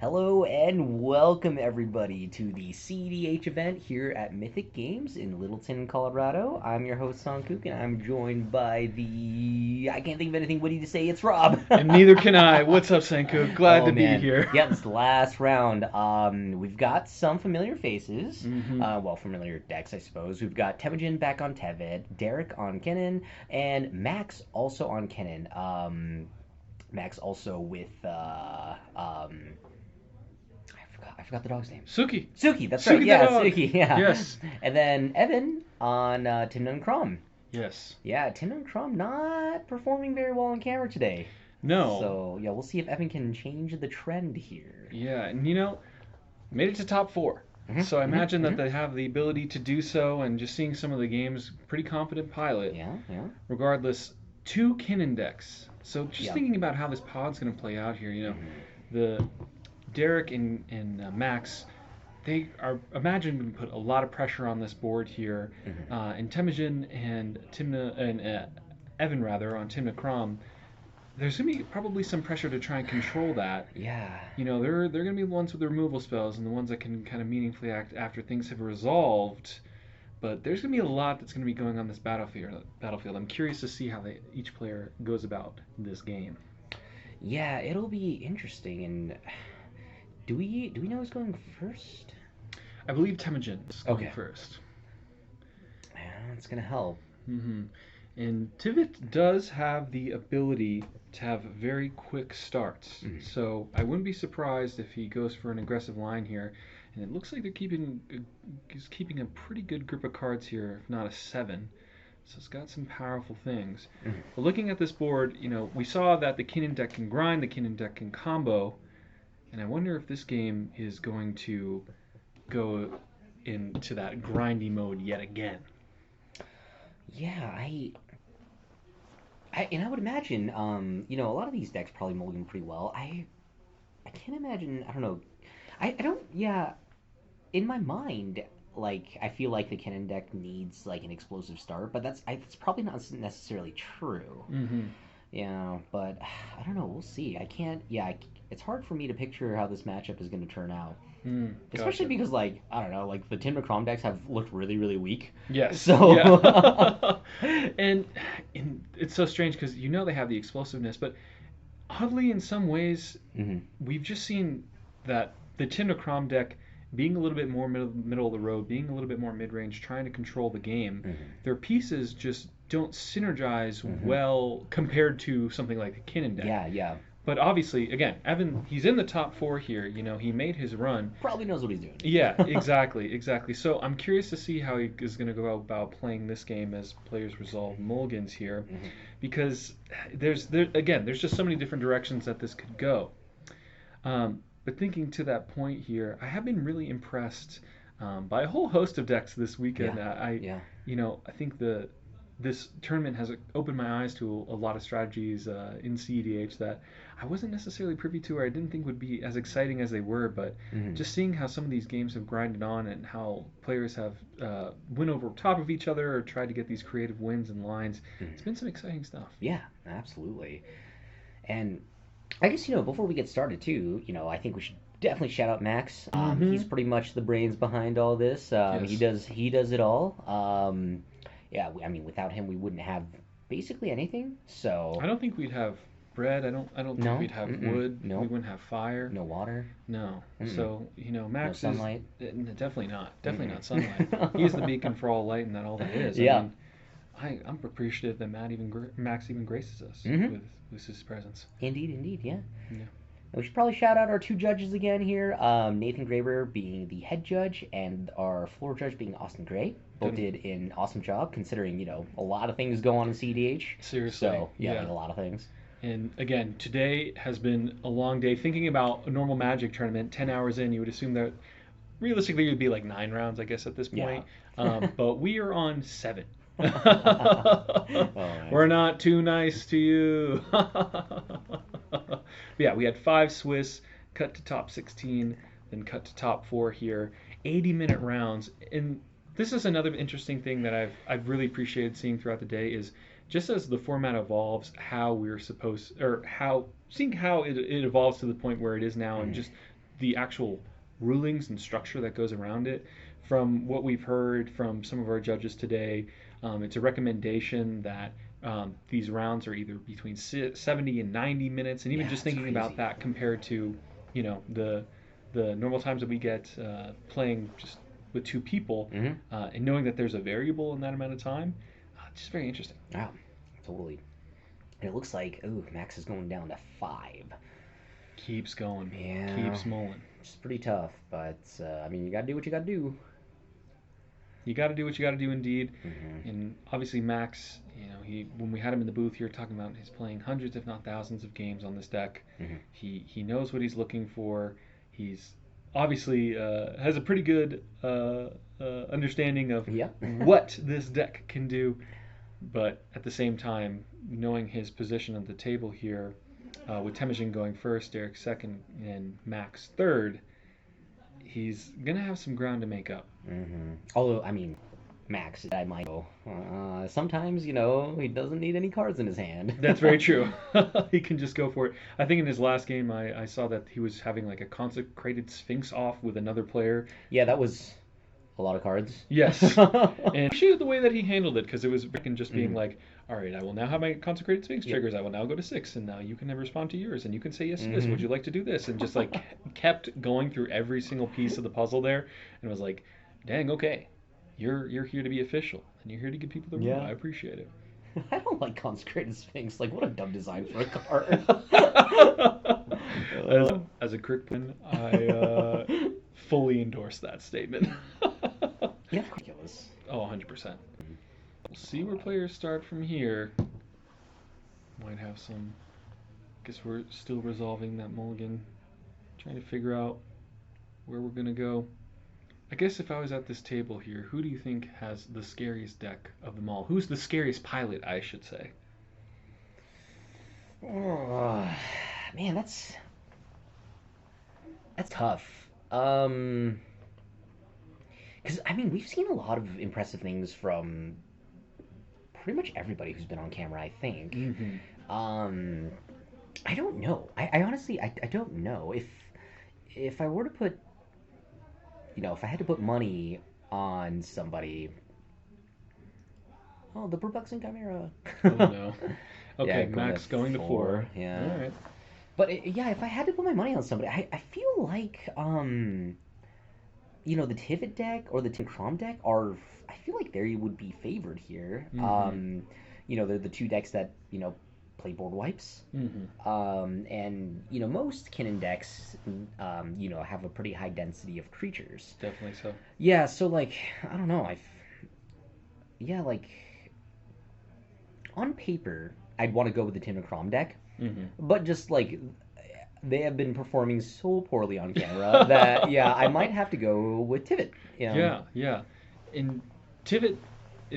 Hello and welcome everybody to the cEDH event here at Mythic Games in Littleton, Colorado. I'm your host Songkook and I'm joined by I can't think of anything witty to say. It's Rob. And neither can I. What's up, Senku? Glad Oh to be man, here. yeah, this is the last round. We've got some familiar faces. hmm Familiar decks, I suppose. We've got Temujin back on Tevid, Derek on Kennen, and Max also on Kennen. Max also with I forgot the dog's name. Suki. Suki, that's right. Suki the Yeah, dog. Suki. Yeah. Yes. And then Evan on Timon and Crom. Yes. Yeah, Timon and Crom not performing very well on camera today. No. So yeah, we'll see if Evan can change the trend here. Yeah, and made it to top four. Hmm So I hmm imagine that hmm they have the ability to do so, and just seeing some of the games, pretty confident pilot. Yeah, yeah, Regardless, two Kinnan decks. So just yeah. thinking about how this pod's going to play out here, Hmm the Derek and Max, they are imagine going to put a lot of pressure on this board here. hmm And Temujin and Timna and Evan rather on Timna Crom, there's going to be probably some pressure to try and control that. Yeah. They're going to be the ones with the removal spells and the ones that can kind of meaningfully act after things have resolved. But there's going to be a lot that's going to be going on this battlefield. I'm curious to see how each player goes about this game. Yeah, it'll be interesting. And do we know who's going first? I believe Temujin is going Okay. first. Yeah, it's gonna help. hmm And Tivit does have the ability to have very quick starts. Mhm. So I wouldn't be surprised if he goes for an aggressive line here. And it looks like he's keeping a pretty good group of cards here, if not a seven. So it's got some powerful things. Mhm. But looking at this board, we saw that the Kinnan deck can grind, the Kinnan deck can combo. And I wonder if this game is going to go into that grindy mode yet again. Yeah, I would imagine, a lot of these decks probably mulligan pretty well. I can't imagine. I don't know. I don't. Yeah, in my mind, like I feel like the Kennen deck needs like an explosive start, but that's probably not necessarily true. hmm Yeah, but I don't know. We'll see. I can't. Yeah, it's hard for me to picture how this matchup is going to turn out. Especially Gotcha. because, like, I don't know, like the Tim McCrom decks have looked really, really weak. Yes. So, Yeah. and it's so strange because they have the explosiveness, but oddly, in some ways, Mhm. we've just seen that the Tindacrom deck being a little bit more middle of the road, being a little bit more mid range, trying to control the game, Mhm. their pieces just don't synergize Mhm. well compared to something like the Kinnan deck. Yeah, yeah. But obviously, again, Evan, he's in the top four here. He made his run. Probably knows what he's doing. Yeah, exactly, exactly. So I'm curious to see how he is going to go about playing this game as players resolve mulligans here, Mhm. because there's just so many different directions that this could go. But thinking to that point here, I have been really impressed by a whole host of decks this Yeah, weekend. yeah. I think this tournament has opened my eyes to a lot of strategies in cEDH that I wasn't necessarily privy to, or I didn't think would be as exciting as they were. But Mhm. just seeing how some of these games have grinded on and how players have went over top of each other or tried to get these creative wins and lines, Mhm. it's been some exciting stuff. Yeah, absolutely. And I guess before we get started too, I think we should definitely shout out Max. He's Mm-hmm. pretty much the brains behind all this. He Yes. does it all. Yeah, I mean, without him, we wouldn't have basically anything. So I don't think we'd have bread. I don't think no, we'd have mm-mm, wood. We nope, wouldn't have fire. no water, No. mm-mm, So, no Max is sunlight. definitely not. Definitely Mm-mm. not sunlight. He's the beacon for all light and that all that is. I Yeah. mean, I'm appreciative that Max even graces us Mm-hmm. with his presence. Indeed, indeed, yeah. Yeah. We should probably shout out our two judges again here. Nathan Graber being the head judge and our floor judge being Austin Gray. Both Done did an awesome job considering, a lot of things go on in cEDH. seriously. So, yeah, Yeah. like a lot of things. And again, today has been a long day. Thinking about a normal Magic tournament, 10 hours in, you would assume that realistically it would be like 9 rounds, I guess, at this Yeah. point. But we are on 7. Oh, nice. We're not too nice to you. Yeah, we had 5 Swiss, cut to top 16, then cut to top 4 here. 80-minute rounds. And this is another interesting thing that I've really appreciated seeing throughout the day is just as the format evolves, how we're supposed or how seeing how it evolves to the point where it is now, and Mhm. just the actual rulings and structure that goes around it. From what we've heard from some of our judges today, it's a recommendation that these rounds are either between 70 and 90 minutes, and even Yeah, just it's thinking about crazy. that compared to, the normal times that we get playing just with two people, Mm-hmm. and knowing that there's a variable in that amount of time, it's just very interesting. Wow, totally. And it looks like, ooh, Max is going down to 5. Keeps going, Yeah, keeps mulling. it's pretty tough, but I mean, you gotta do what you gotta do. You got to do what you got to do, indeed. Mm-hmm. And obviously, Max, he when we had him in the booth here talking about he's playing hundreds, if not thousands, of games on this deck. Mm-hmm. He knows what he's looking for. He's obviously has a pretty good understanding of Yeah. what this deck can do. But at the same time, knowing his position at the table here, with Temujin going first, Derek second, and Max third, he's gonna have some ground to make up. Mm-hmm. Although, I mean, Max, I might go. Sometimes, he doesn't need any cards in his hand. That's very true. He can just go for it. I think in his last game, I saw that he was having like a consecrated Sphinx off with another player. Yeah, that was a lot of cards. Yes. Mm-hmm. And I appreciated the way that he handled it because it was freaking just being like, all right, I will now have my consecrated Sphinx Yep. triggers. I will now go to 6, and now you can respond to yours, and you can say yes to this. Mm-hmm. Would you like to do this? And just like kept going through every single piece of the puzzle there, and was like, dang, okay, you're here to be official, and you're here to give people the rule. Yeah. I appreciate it. I don't like Consecrated Sphinx. Like, what a dumb design for a card. As a crick player, I fully endorse that statement. Yeah, ridiculous. Oh, 100%. We'll see where players start from here. Might have some. Guess we're still resolving that mulligan. Trying to figure out where we're going to go. I guess if I was at this table here, who do you think has the scariest deck of them all? Who's the scariest pilot, I should say? Oh, man, that's tough. Because I mean, we've seen a lot of impressive things from pretty much everybody who's been on camera. I think. Mm-hmm. I don't know. I honestly, I don't know if I were to put, if I had to put money on somebody. Oh, the perplexing chimera. Oh no. Yeah, Okay, Max going to 4. Yeah. All right. But yeah, if I had to put my money on somebody, I feel like the Tivit deck or the Tim Crom deck are. I feel like they would be favored here. Mm-hmm. They're the two decks that play board wipes. Mm-hmm. And most Kinnan decks, have a pretty high density of creatures. Definitely so. Yeah, so like I don't know. Yeah, like on paper, I'd want to go with the Tim and Crom deck, Mm-hmm. but just like they have been performing so poorly on camera that yeah, I might have to go with Tivit. Yeah, yeah. And Tivit, an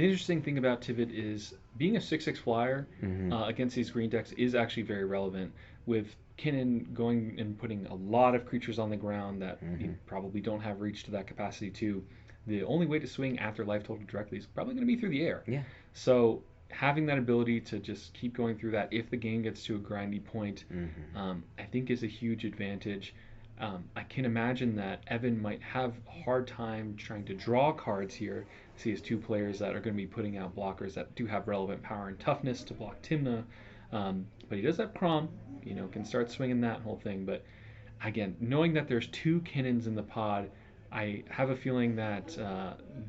interesting thing about Tivit is being a 6/6 flyer Mm-hmm. against these green decks is actually very relevant. With Kinnan going and putting a lot of creatures on the ground that Mm-hmm. you probably don't have reach to that capacity to, the only way to swing after life total directly is probably going to be through the air. Yeah. So having that ability to just keep going through that if the game gets to a grindy point, Mm-hmm. I think is a huge advantage. I can imagine that Evan might have a hard time trying to draw cards here. See his two players that are going to be putting out blockers that do have relevant power and toughness to block Timna. But he does have Crom, can start swinging that whole thing. But again, knowing that there's two Kinnans in the pod, I have a feeling that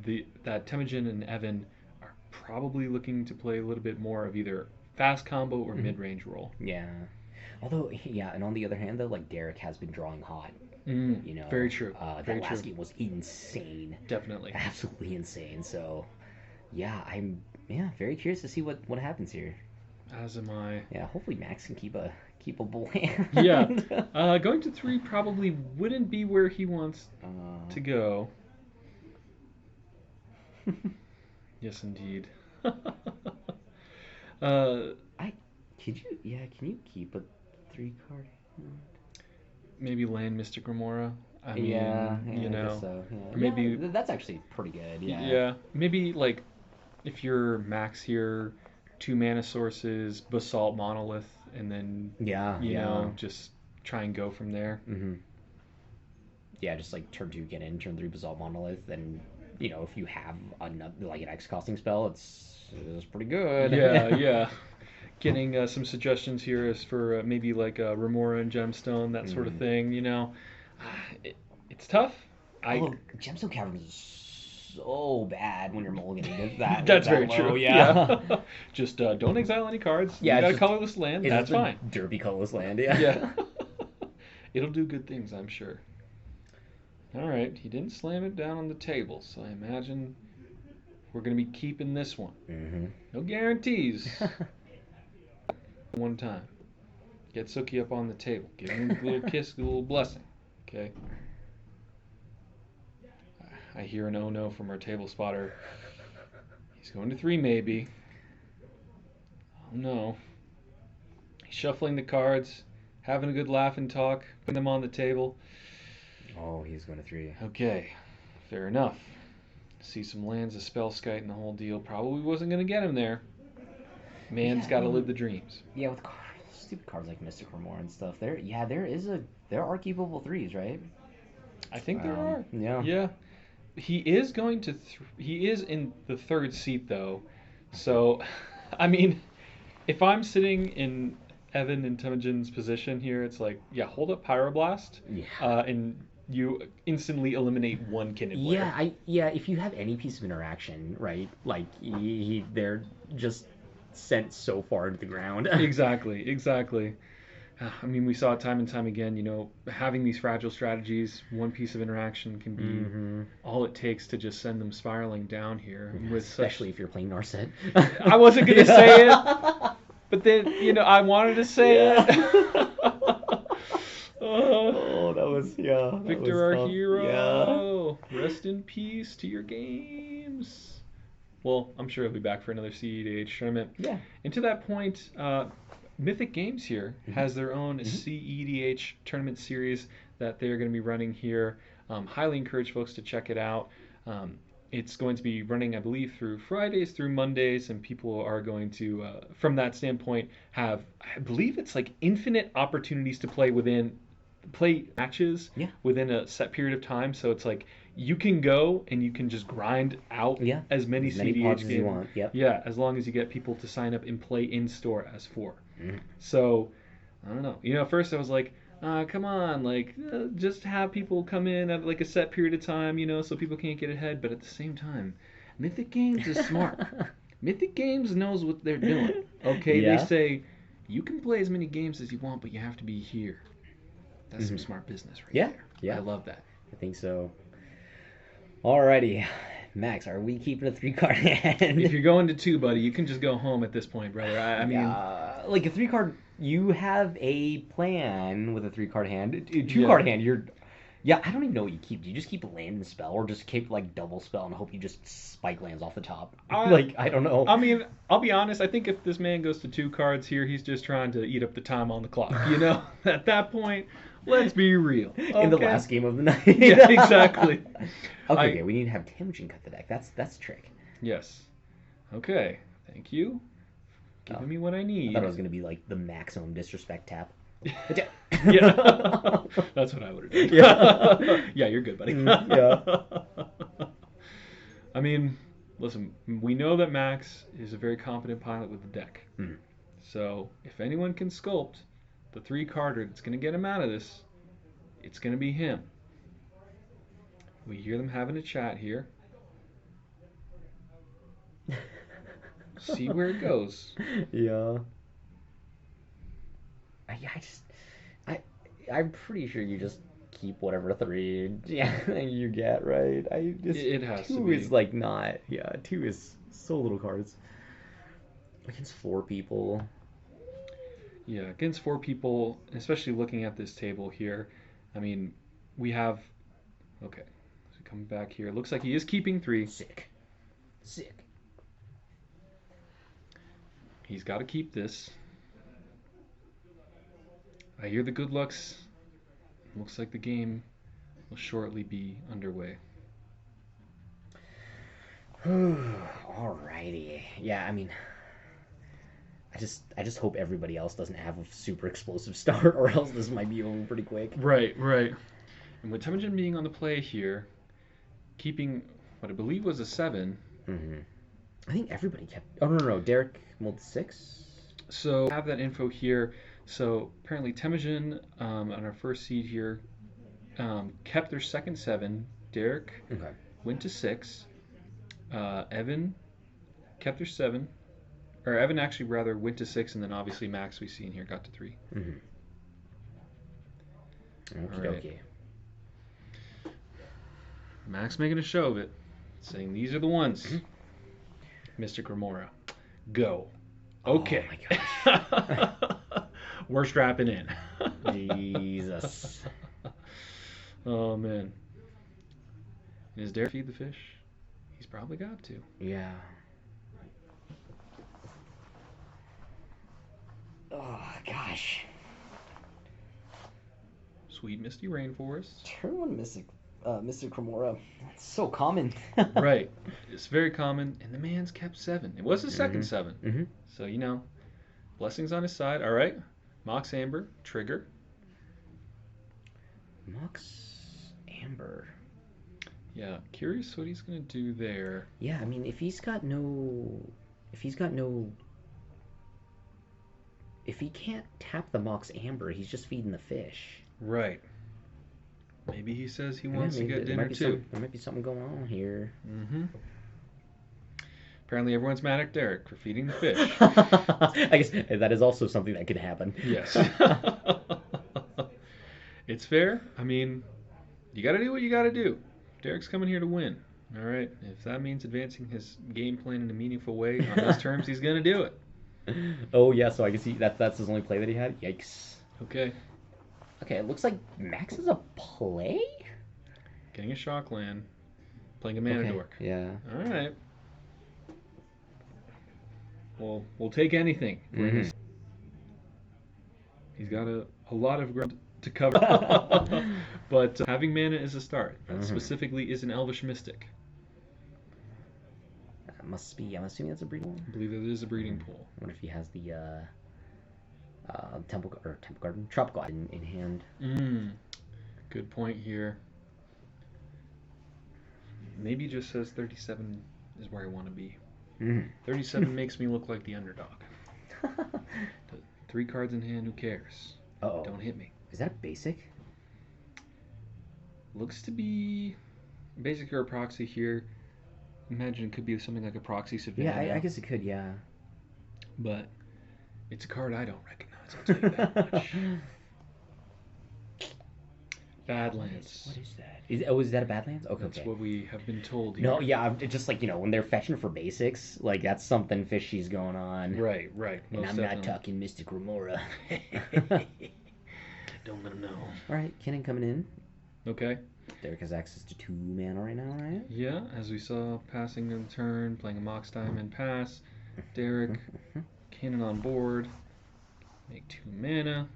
that Temujin and Evan are probably looking to play a little bit more of either fast combo or Mm-hmm. mid-range role. Yeah. Although, yeah, and on the other hand, though, like Derek has been drawing hot. Very true. That Very last true. game was insane. Definitely. Absolutely insane. So, yeah, I'm very curious to see what happens here. As am I. Yeah, hopefully Max can keep a keepable hand. Yeah. Going to 3 probably wouldn't be where he wants to go. Yes, indeed. Can you keep a 3 card? Maybe land Mystic Remora. I mean, Yeah, I guess so. Yeah. Or maybe Yeah, that's actually pretty good. Yeah. yeah, maybe like if you're Max here, 2 mana sources, Basalt Monolith, and then Yeah. just try and go from there. Mm-hmm. yeah, just like turn 2 get in, turn 3 Basalt Monolith, and if you have another like an X costing spell, it's pretty Yeah, good. yeah. Getting some suggestions here is for maybe like Remora and Gemstone, that sort of Mm. thing. It's tough. I Although Gemstone Caverns is so bad when you're mulliganing it That's that very low, true. Yeah. yeah. Just don't exile any cards. You Yeah, got a colorless land. it's That's just a fine. derpy colorless land, Yeah. yeah. It'll do good things, I'm sure. All right. He didn't slam it down on the table, so I imagine we're going to be keeping this one. Hmm. No guarantees. One time. Get Suki up on the table. Give him a little kiss, a little blessing. Okay. I hear an oh no from our table spotter. He's going to 3 maybe. Oh no. He's shuffling the cards, having a good laugh and talk, putting them on the table. Oh, he's going to 3. Okay, fair enough. See some lands, a Spellskite, and the whole deal. Probably wasn't going to get him there. Yeah, Man's I got to live mean, the dreams. yeah, with stupid cards like Mystic Remora and stuff, there are keepable 3s, right? I think there are. Yeah. Yeah. He is going to. He is in the 3rd seat though, so I mean, if I'm sitting in Evan and Temujin's position here, it's like, yeah, hold up Pyroblast, Yeah. and you instantly eliminate one Kindred player. Yeah, if you have any piece of interaction, right? Like they're just sent so far into the ground. Exactly, exactly. I mean, we saw it time and time again. Having these fragile strategies, one piece of interaction can be Hmm. all it takes to just send them spiraling down here. With Especially such, if you're playing Narset. I wasn't gonna say it, but then I wanted to say Yeah. it. Uh, Oh, that was yeah, that was Victor, our tough. Yeah. hero, rest in peace to your games. Well, I'm sure he'll be back for another cEDH tournament. Yeah. And to that point, Mythic Games here Hmm. has their own Hmm. cEDH tournament series that they're going to be running here. Highly encourage folks to check it out. It's going to be running, I believe, through Fridays through Mondays, and people are going to, from that standpoint, have, I believe it's like infinite opportunities to play matches Yeah. within a set period of time. So it's like you can go and you can just grind out Yeah. as many As many pods cEDH as you games. want. Yep. Yeah, as long as you get people to sign up and play in store as 4. Mhm. So I don't know. At first I was like, come on, like just have people come in at like a set period of time, so people can't get ahead. But at the same time, Mythic Games is smart. Mythic Games knows what they're doing. Okay, they Yeah. say you can play as many games as you want, but you have to be here. That's some Mhm. smart business right Yeah. there. I Yeah. love that. I think so. Alrighty, Max, are we keeping a 3 card hand? If you're going to 2, buddy, you can just go home at this point, brother. I mean, Yeah, like a 3 card. You have a plan with a 3 card hand. A 2 card yeah. hand, you're. Yeah, I don't even know what you keep. Do you just keep a land and spell, or just keep like double spell and hope you just spike lands off the top? I, Like I don't know. I mean, I'll be honest. I think if this man goes to 2 cards here, he's just trying to eat up the time on the clock. At that point, let's be real. In the Okay? last game of the night. Yeah, exactly. Okay, we need to have Temujin cut the deck. That's the trick. Yes. Okay. Thank you. Oh, Giving me what I I need. thought it was gonna be like the maximum disrespect tap. Yeah. That's what I would have done. Yeah. Yeah, you're good, buddy. Yeah. I mean, listen, we know that Max is a very competent pilot with the deck. Hmm. So if anyone can sculpt the 3-carder that's going to get him out of this, it's going to be him. We hear them having a chat here. See where it goes. Yeah. I'm pretty sure you just keep whatever 3 you get, right? It has to 2 be. is like not. Yeah, 2 is so little cards against 4 people. Yeah, against 4 people, especially looking at this table here. I mean, we have. Okay, so coming back here. Looks like he is keeping 3. Sick. He's got to keep this. I hear the good lucks. Looks like the game will shortly be underway. Alrighty. Yeah, I mean, I just hope everybody else doesn't have a super explosive start, or else this might be over pretty quick. Right, right. And with Temujin being on the play here, keeping what I believe was a 7. Hmm. I think everybody kept. Oh no. Derek mulled 6. So I have that info here. So apparently Temujin on our first seed here kept their second 7. Derek Okay. went to 6. Evan kept their 7. Or Evan actually rather went to 6, and then obviously Max we see in here got to 3. Mm-hmm. All Okie right. dokie. Max making a show of it, saying these are the ones. Mhm. Mystic Remora. Go. Oh Okay. my gosh. We're strapping in. Jesus. Oh man. Is Derek feed the fish? He's probably got to. Yeah. Oh gosh. Sweet misty rainforest. Turn one Mystic Cremora. That's so common. Right. It's very common, and the man's kept 7. It was his second 7. Mm-hmm. So, blessings on his side. All right. Mox Amber, trigger. Mox Amber. Yeah, curious what he's going to do there. Yeah, I mean, if he can't tap the Mox Amber, he's just feeding the fish. Right. Maybe he says he Yeah, wants to get dinner too. There might be something going on here. Mm-hmm. Apparently everyone's mad at Derek for feeding the fish. I guess that is also something that could happen. Yes. It's fair. I mean, you got to do what you got to do. Derek's coming here to win. All right. If that means advancing his game plan in a meaningful way on those terms, he's going to do it. Oh yeah, so I guess that's his only play that he had. Yikes. Okay. Okay, it looks like Max is a play. Getting a shock land, playing a mana dork. Yeah. All right. Well, we'll take anything. Mm-hmm. He's got a lot of ground to cover. But having mana is a start. That specifically is an Elvish Mystic. That must be. I'm assuming that's a breeding pool. I believe it is a breeding pool. I wonder if he has the Temple Garden Tropical in hand. Good point here. Maybe just says 37 is where I want to be. 37 makes me look like the underdog. 3 cards in hand, who cares? Uh-oh. Don't hit me. Is that basic? Looks to be basic or a proxy here. Imagine it could be something like a proxy Savannah. Yeah, I guess it could, yeah. But it's a card I don't recognize, I'll tell you that much. Badlands. What is that? Is that a Badlands? Okay, That's what we have been told here. No, yeah, it's just like, when they're fetching for basics, like, that's something fishy's going on. Right. And I'm not talking Mystic Remora. Don't let him know. Alright, Kennen coming in. Okay. Derek has access to 2 mana right now, right? Yeah, as we saw, passing in turn, playing a Mox Diamond pass. Derek, Cannon on board. Make 2 mana.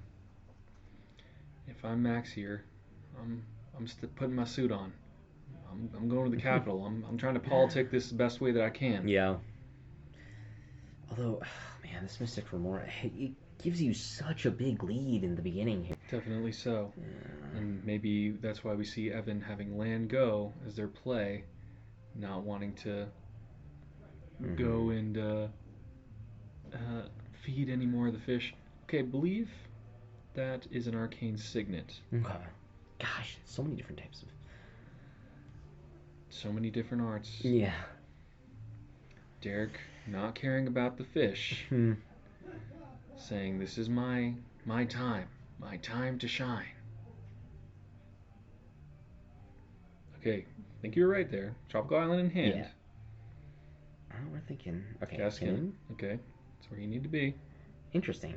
If I'm Max here, I'm putting my suit on. I'm going to the Capitol. I'm trying to politic this the best way that I can. Yeah. Although, man, this Mystic Remora, it gives you such a big lead in the beginning here. Definitely so. Yeah. And maybe that's why we see Evan having land go as their play, not wanting to go and feed any more of the fish. Okay, I believe that is an arcane signet. Okay. Gosh, so many different types of... So many different arts. Yeah. Derek not caring about the fish. Saying, this is my time to shine. Okay, I think you're right there. Tropical Island in hand. Yeah. Oh, we're thinking... Okay, Gaskin. Okay, that's where you need to be. Interesting.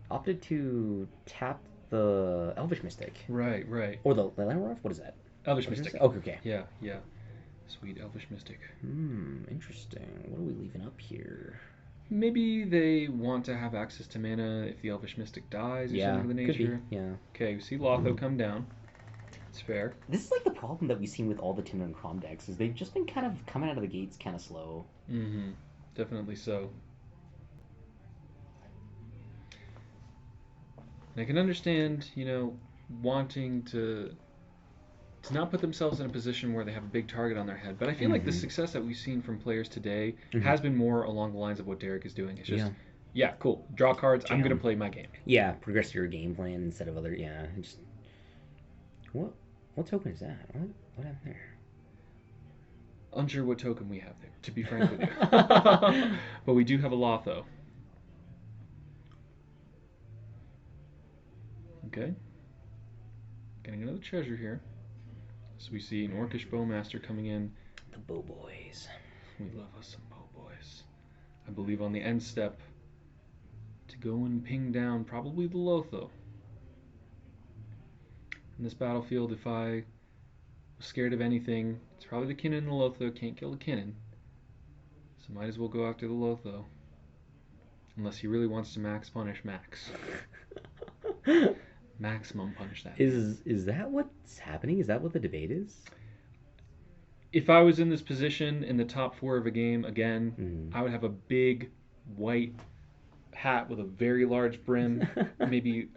Opted to tap the Elvish Mystic. Right. Or the Lenorov? What is that? Elvish Mystic. Okay. Yeah. Sweet Elvish Mystic. Interesting. What are we leaving up here? Maybe they want to have access to mana if the Elvish Mystic dies or something of the nature. Could be. Yeah. Okay, we see Lotho come down. It's fair. This is like the problem that we've seen with all the Timber and Crom decks, is they've just been kind of coming out of the gates kind of slow. Definitely so. I can understand, wanting to to not put themselves in a position where they have a big target on their head. But I feel like the success that we've seen from players today has been more along the lines of what Derek is doing. It's just, Yeah. yeah, cool. Draw cards. I'm gonna Jam. play my game. Yeah, progress your game plan instead of other. Yeah, just what? What token is that? What happened there? Unsure what token we have there, to be frank with you. But we do have a Lotho. Okay. Getting another treasure here. So we see an Orcish Bowmaster coming in. The Bow Boys. We love us some Bow Boys. I believe on the end step to go and ping down probably the Lotho. In this battlefield, if I was scared of anything, it's probably the Kinnan and the Lotho. Can't kill the Kinnan. So might as well go after the Lotho. Unless he really wants to max punish Max. Maximum punish that. Is that what's happening? Is that what the debate is? If I was in this position in the top 4 of a game again, I would have a big white hat with a very large brim, maybe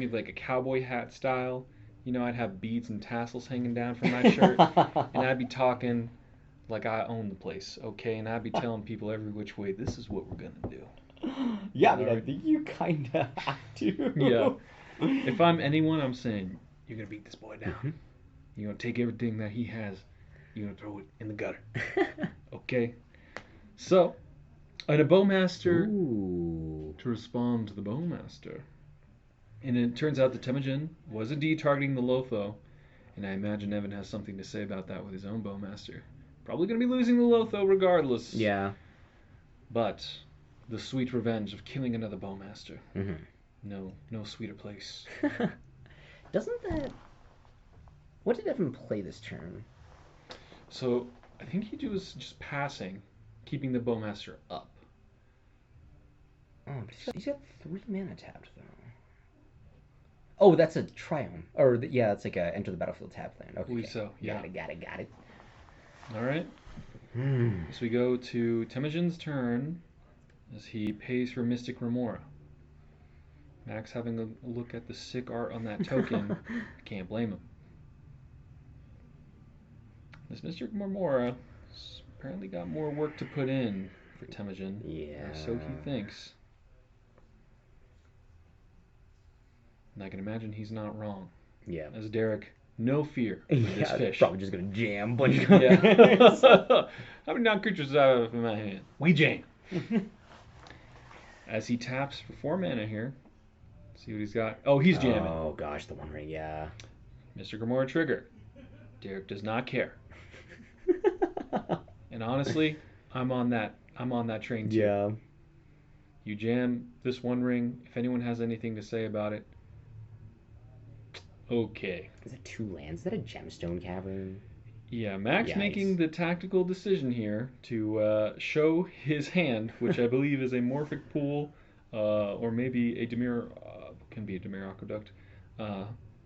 like a cowboy hat style. You know, I'd have beads and tassels hanging down from my shirt, and I'd be talking like I own the place, okay? And I'd be telling people every which way, this is what we're gonna do. Yeah, I mean, I think you kind of have to. Yeah. If I'm anyone, I'm saying, you're gonna beat this boy down. You're gonna take everything that he has, you're gonna throw it in the gutter. Okay? So, and a Bowmaster to respond to the Bowmaster. And it turns out that Temujin was indeed targeting the Lotho, and I imagine Evan has something to say about that with his own Bowmaster. Probably gonna be losing the Lotho regardless. Yeah. But the sweet revenge of killing another Bowmaster. No sweeter place. Doesn't that... What did Evan play this turn? So, I think he was just passing, keeping the Bowmaster up. Oh, but he's got 3 mana tapped, though. Oh, that's a Triumph. Or, yeah, it's like a enter the battlefield tap land. Okay. So, yeah. Got it. Alright. So we go to Temujin's turn as he pays for Mystic Remora. Max having a look at the sick art on that token. Can't blame him. This Mystic Remora apparently got more work to put in for Temujin. Yeah. Or so he thinks. And I can imagine he's not wrong. Yeah. As Derek, no fear for this fish. Probably just gonna jam a bunch of How many non-creatures do I have in my hand? We jam. As he taps for 4 mana here. See what he's got. Oh, he's jamming. Oh gosh, the One Ring, yeah. Mr. Gamora trigger. Derek does not care. And honestly, I'm on that train too. Yeah. You jam this One Ring. If anyone has anything to say about it, okay. Is that 2 lands? Is that a Gemstone Cavern? Yeah, Max Yikes. making the tactical decision here to show his hand, which I believe is a Morphic Pool, or maybe a Dimir, can be a Dimir Aqueduct,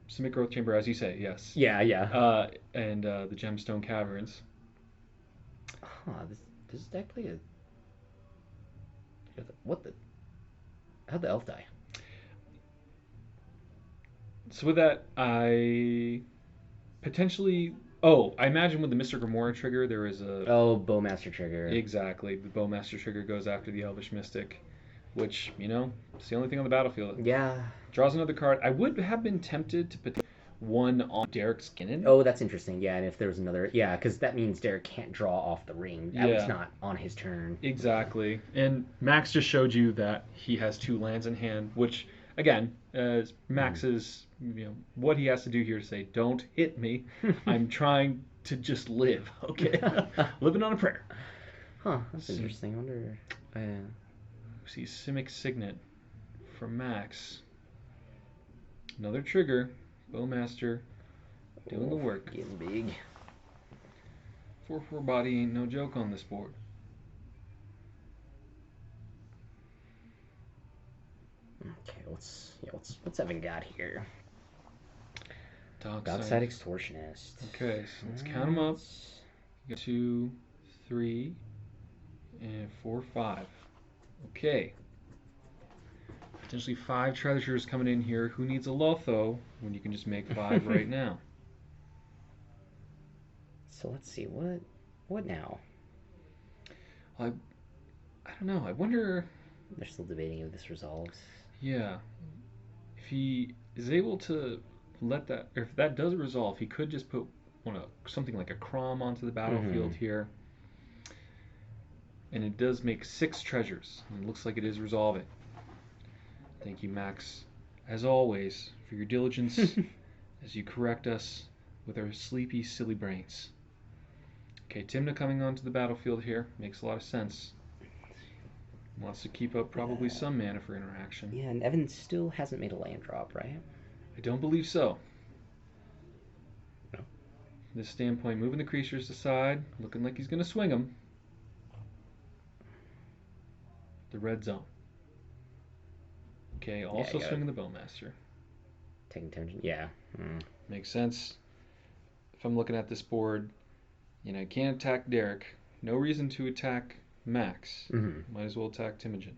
Simic Growth Chamber, as you say, yes. Yeah. And the Gemstone Caverns. Huh, does this deck play a... What the... How'd the elf die? So with that, I potentially... Oh, I imagine with the Mr. Gamora trigger, there is a... Oh, Bowmaster trigger. Exactly. The Bowmaster trigger goes after the Elvish Mystic, which, you know, it's the only thing on the battlefield. Yeah. Draws another card. I would have been tempted to put one on Derek's Kinnan. Oh, that's interesting. Yeah, and if there was another... Yeah, because that means Derek can't draw off the ring. That was not on his turn. Exactly. And Max just showed you that he has 2 lands in hand, which, again, Max's... You know, what he has to do here to say, don't hit me. I'm trying to just live, okay? Living on a prayer. Huh, that's interesting. I wonder... See Simic Signet from Max. Another trigger. Bowmaster doing the work. Getting big. 4/4 body ain't no joke on this board. Okay, what's Evan got here? Dockside Extortionist. Okay, so let's count them up. You got 2, 3, and 4, 5. Okay. Potentially 5 treasures coming in here. Who needs a Lotho when you can just make 5 right now? So let's see what now. I I don't know. I wonder. They're still debating if this resolves. Yeah, if he is able to let that, or if that does resolve, he could just put something like a Crom onto the Mm-hmm. battlefield here, and it does make 6 treasures. And it looks like it is resolving. Thank you, Max, as always, for your diligence as you correct us with our sleepy, silly brains. Okay, Timna coming onto the battlefield here makes a lot of sense. Wants to keep up probably Uh, some mana for interaction. yeah, and Evan still hasn't made a land drop, right? I don't believe so. No. This standpoint, moving the creatures aside, looking like he's going to swing them. The red zone. Okay, Yeah, I also got it. swinging the Bowmaster. Taking attention. Yeah. Mm. Makes sense. If I'm looking at this board, I can't attack Derek. No reason to attack Max. Mm-hmm. Might as well attack Timogen.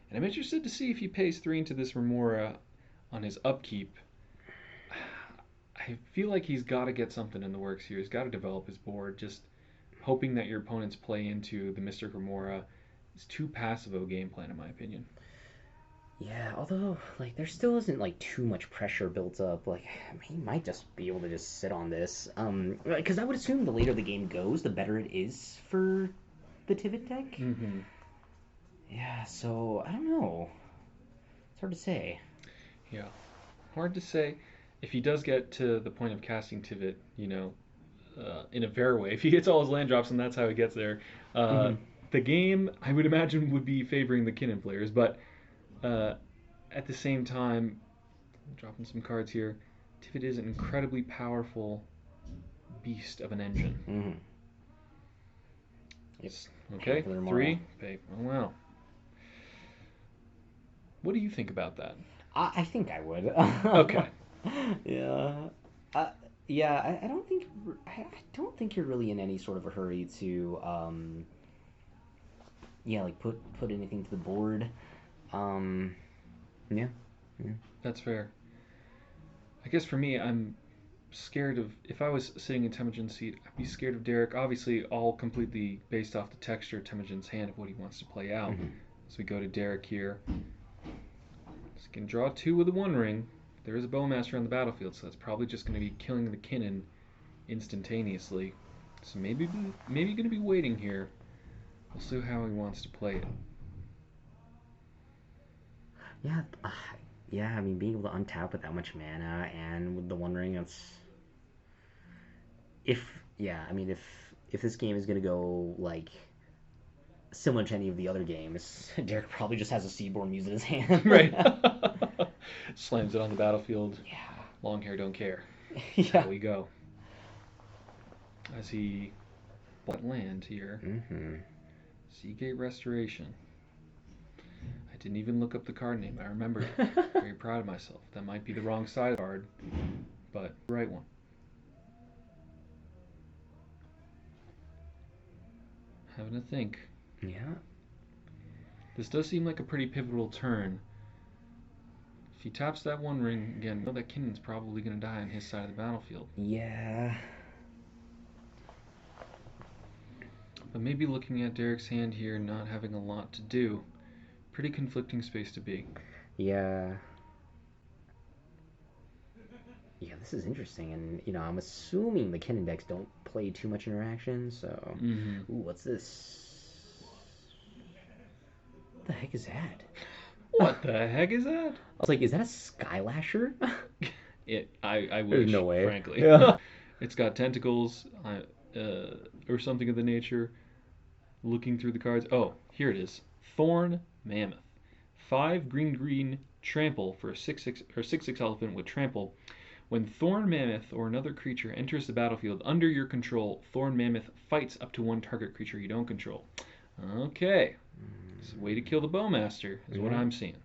And I'm interested to see if he pays 3 into this Remora on his upkeep. I feel like he's got to get something in the works here. He's got to develop his board. Just hoping that your opponents play into the Mystic Remora is too passive of a game plan, in my opinion. Yeah, although like there still isn't like too much pressure built up. Like he might just be able to just sit on this. Because I would assume the later the game goes, the better it is for the Tivit deck. Mm-hmm. Yeah, so I don't know. It's hard to say. Yeah, hard to say. If he does get to the point of casting Tivit, in a fair way, if he gets all his land drops and that's how he gets there, uh, Mm-hmm. the game I would imagine would be favoring the Kinnan players. But uh, at the same time, dropping some cards here, Tivit is an incredibly powerful beast of an engine. Mm-hmm. Yep. Paying Okay, for their moral. 3, pay. Oh wow. What do you think about that? I think I would. Okay. Yeah. Uh, yeah. I don't think you're really in any sort of a hurry to yeah, like put anything to the board. Um, yeah. Yeah. That's fair. I guess for me, I'm scared of, if I was sitting in Temujin's seat, I'd be scared of Derek. Obviously, all completely based off the texture of Temujin's hand of what he wants to play out. Mm-hmm. As we go to Derek here, he can draw 2 with a One Ring. There is a Bowmaster on the battlefield, so that's probably just going to be killing the Kinnan instantaneously. So maybe going to be waiting here. We'll see how he wants to play it. Yeah. Yeah. I mean, being able to untap with that much mana and with the One Ring, that's if yeah. I mean, if this game is gonna go like similar to any of the other games, Derek probably just has a Seaborn Muse in his hand. Right. Slams it on the battlefield. Yeah. Long hair don't care. That's Yeah. how we go. As he land here. Mm-hmm. Seagate Restoration. I didn't even look up the card name. I remembered it. Very proud of myself. That might be the wrong side of the card, but the right one. Having to think. Yeah. This does seem like a pretty pivotal turn. If he taps that One Ring again, know that Kinnan's probably going to die on his side of the battlefield. Yeah. But maybe looking at Derek's hand here, not having a lot to do, pretty conflicting space to be. Yeah. Yeah, this is interesting, and I'm assuming the Kennen decks don't play too much interaction, so. Mm-hmm. Ooh, what's this? What the heck is that? What the heck is that? I was like, is that a Skylasher? I There's wish, no way. frankly. Yeah. It's got tentacles, or something of the nature. Looking through the cards. Oh, here it is. Thorn Mammoth. 5 green trample for a 6/6 or 6/6 elephant with trample. When Thorn Mammoth or another creature enters the battlefield under your control, Thorn Mammoth fights up to one target creature you don't control. Okay. It's a way to kill the Bowmaster, is what I'm seeing.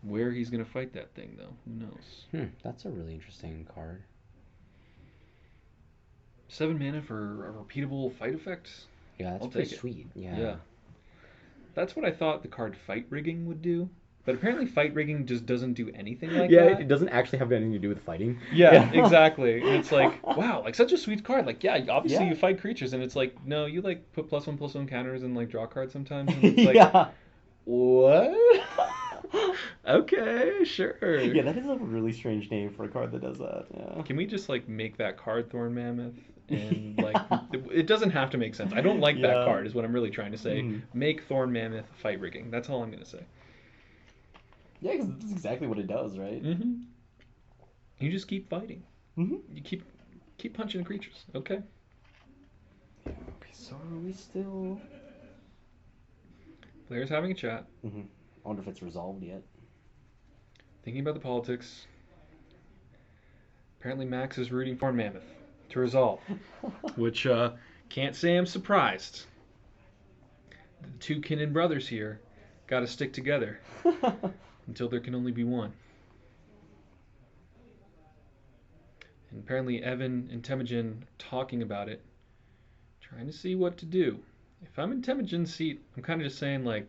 Where he's going to fight that thing, though, who knows? That's a really interesting card. 7 mana for a repeatable fight effect? Yeah, that's I'll pretty take it. sweet. Yeah. Yeah. That's what I thought the card Fight Rigging would do. But apparently fight rigging just doesn't do anything like Yeah, that. it doesn't actually have anything to do with fighting. Yeah, Yeah. exactly. And it's like, wow, like such a sweet card. Like, yeah, obviously Yeah. you fight creatures, and it's like, no, you like put +1/+1 counters and like draw cards sometimes, and it's like, Yeah. what? Okay, sure. Yeah, that is a really strange name for a card that does that. Yeah. Can we just like make that card Thorn Mammoth? And like, Yeah. it doesn't have to make sense. I don't like that Yeah. card, is what I'm really trying to say. Mhm. Make Thorn Mammoth fight rigging. That's all I'm gonna say. Yeah, because that's exactly what it does, right? Hmm. You just keep fighting. Hmm. You keep punching creatures. Okay. Yeah, okay, so are we still... Players having a chat, I wonder if it's resolved yet. thinking about the politics. Apparently, Max is rooting for Mammoth to resolve, which can't say I'm surprised. The two Kinnan brothers here got to stick together until there can only be one. And apparently, Evan and Temujin talking about it, trying to see what to do. If I'm in Temujin's seat, I'm kind of just saying like,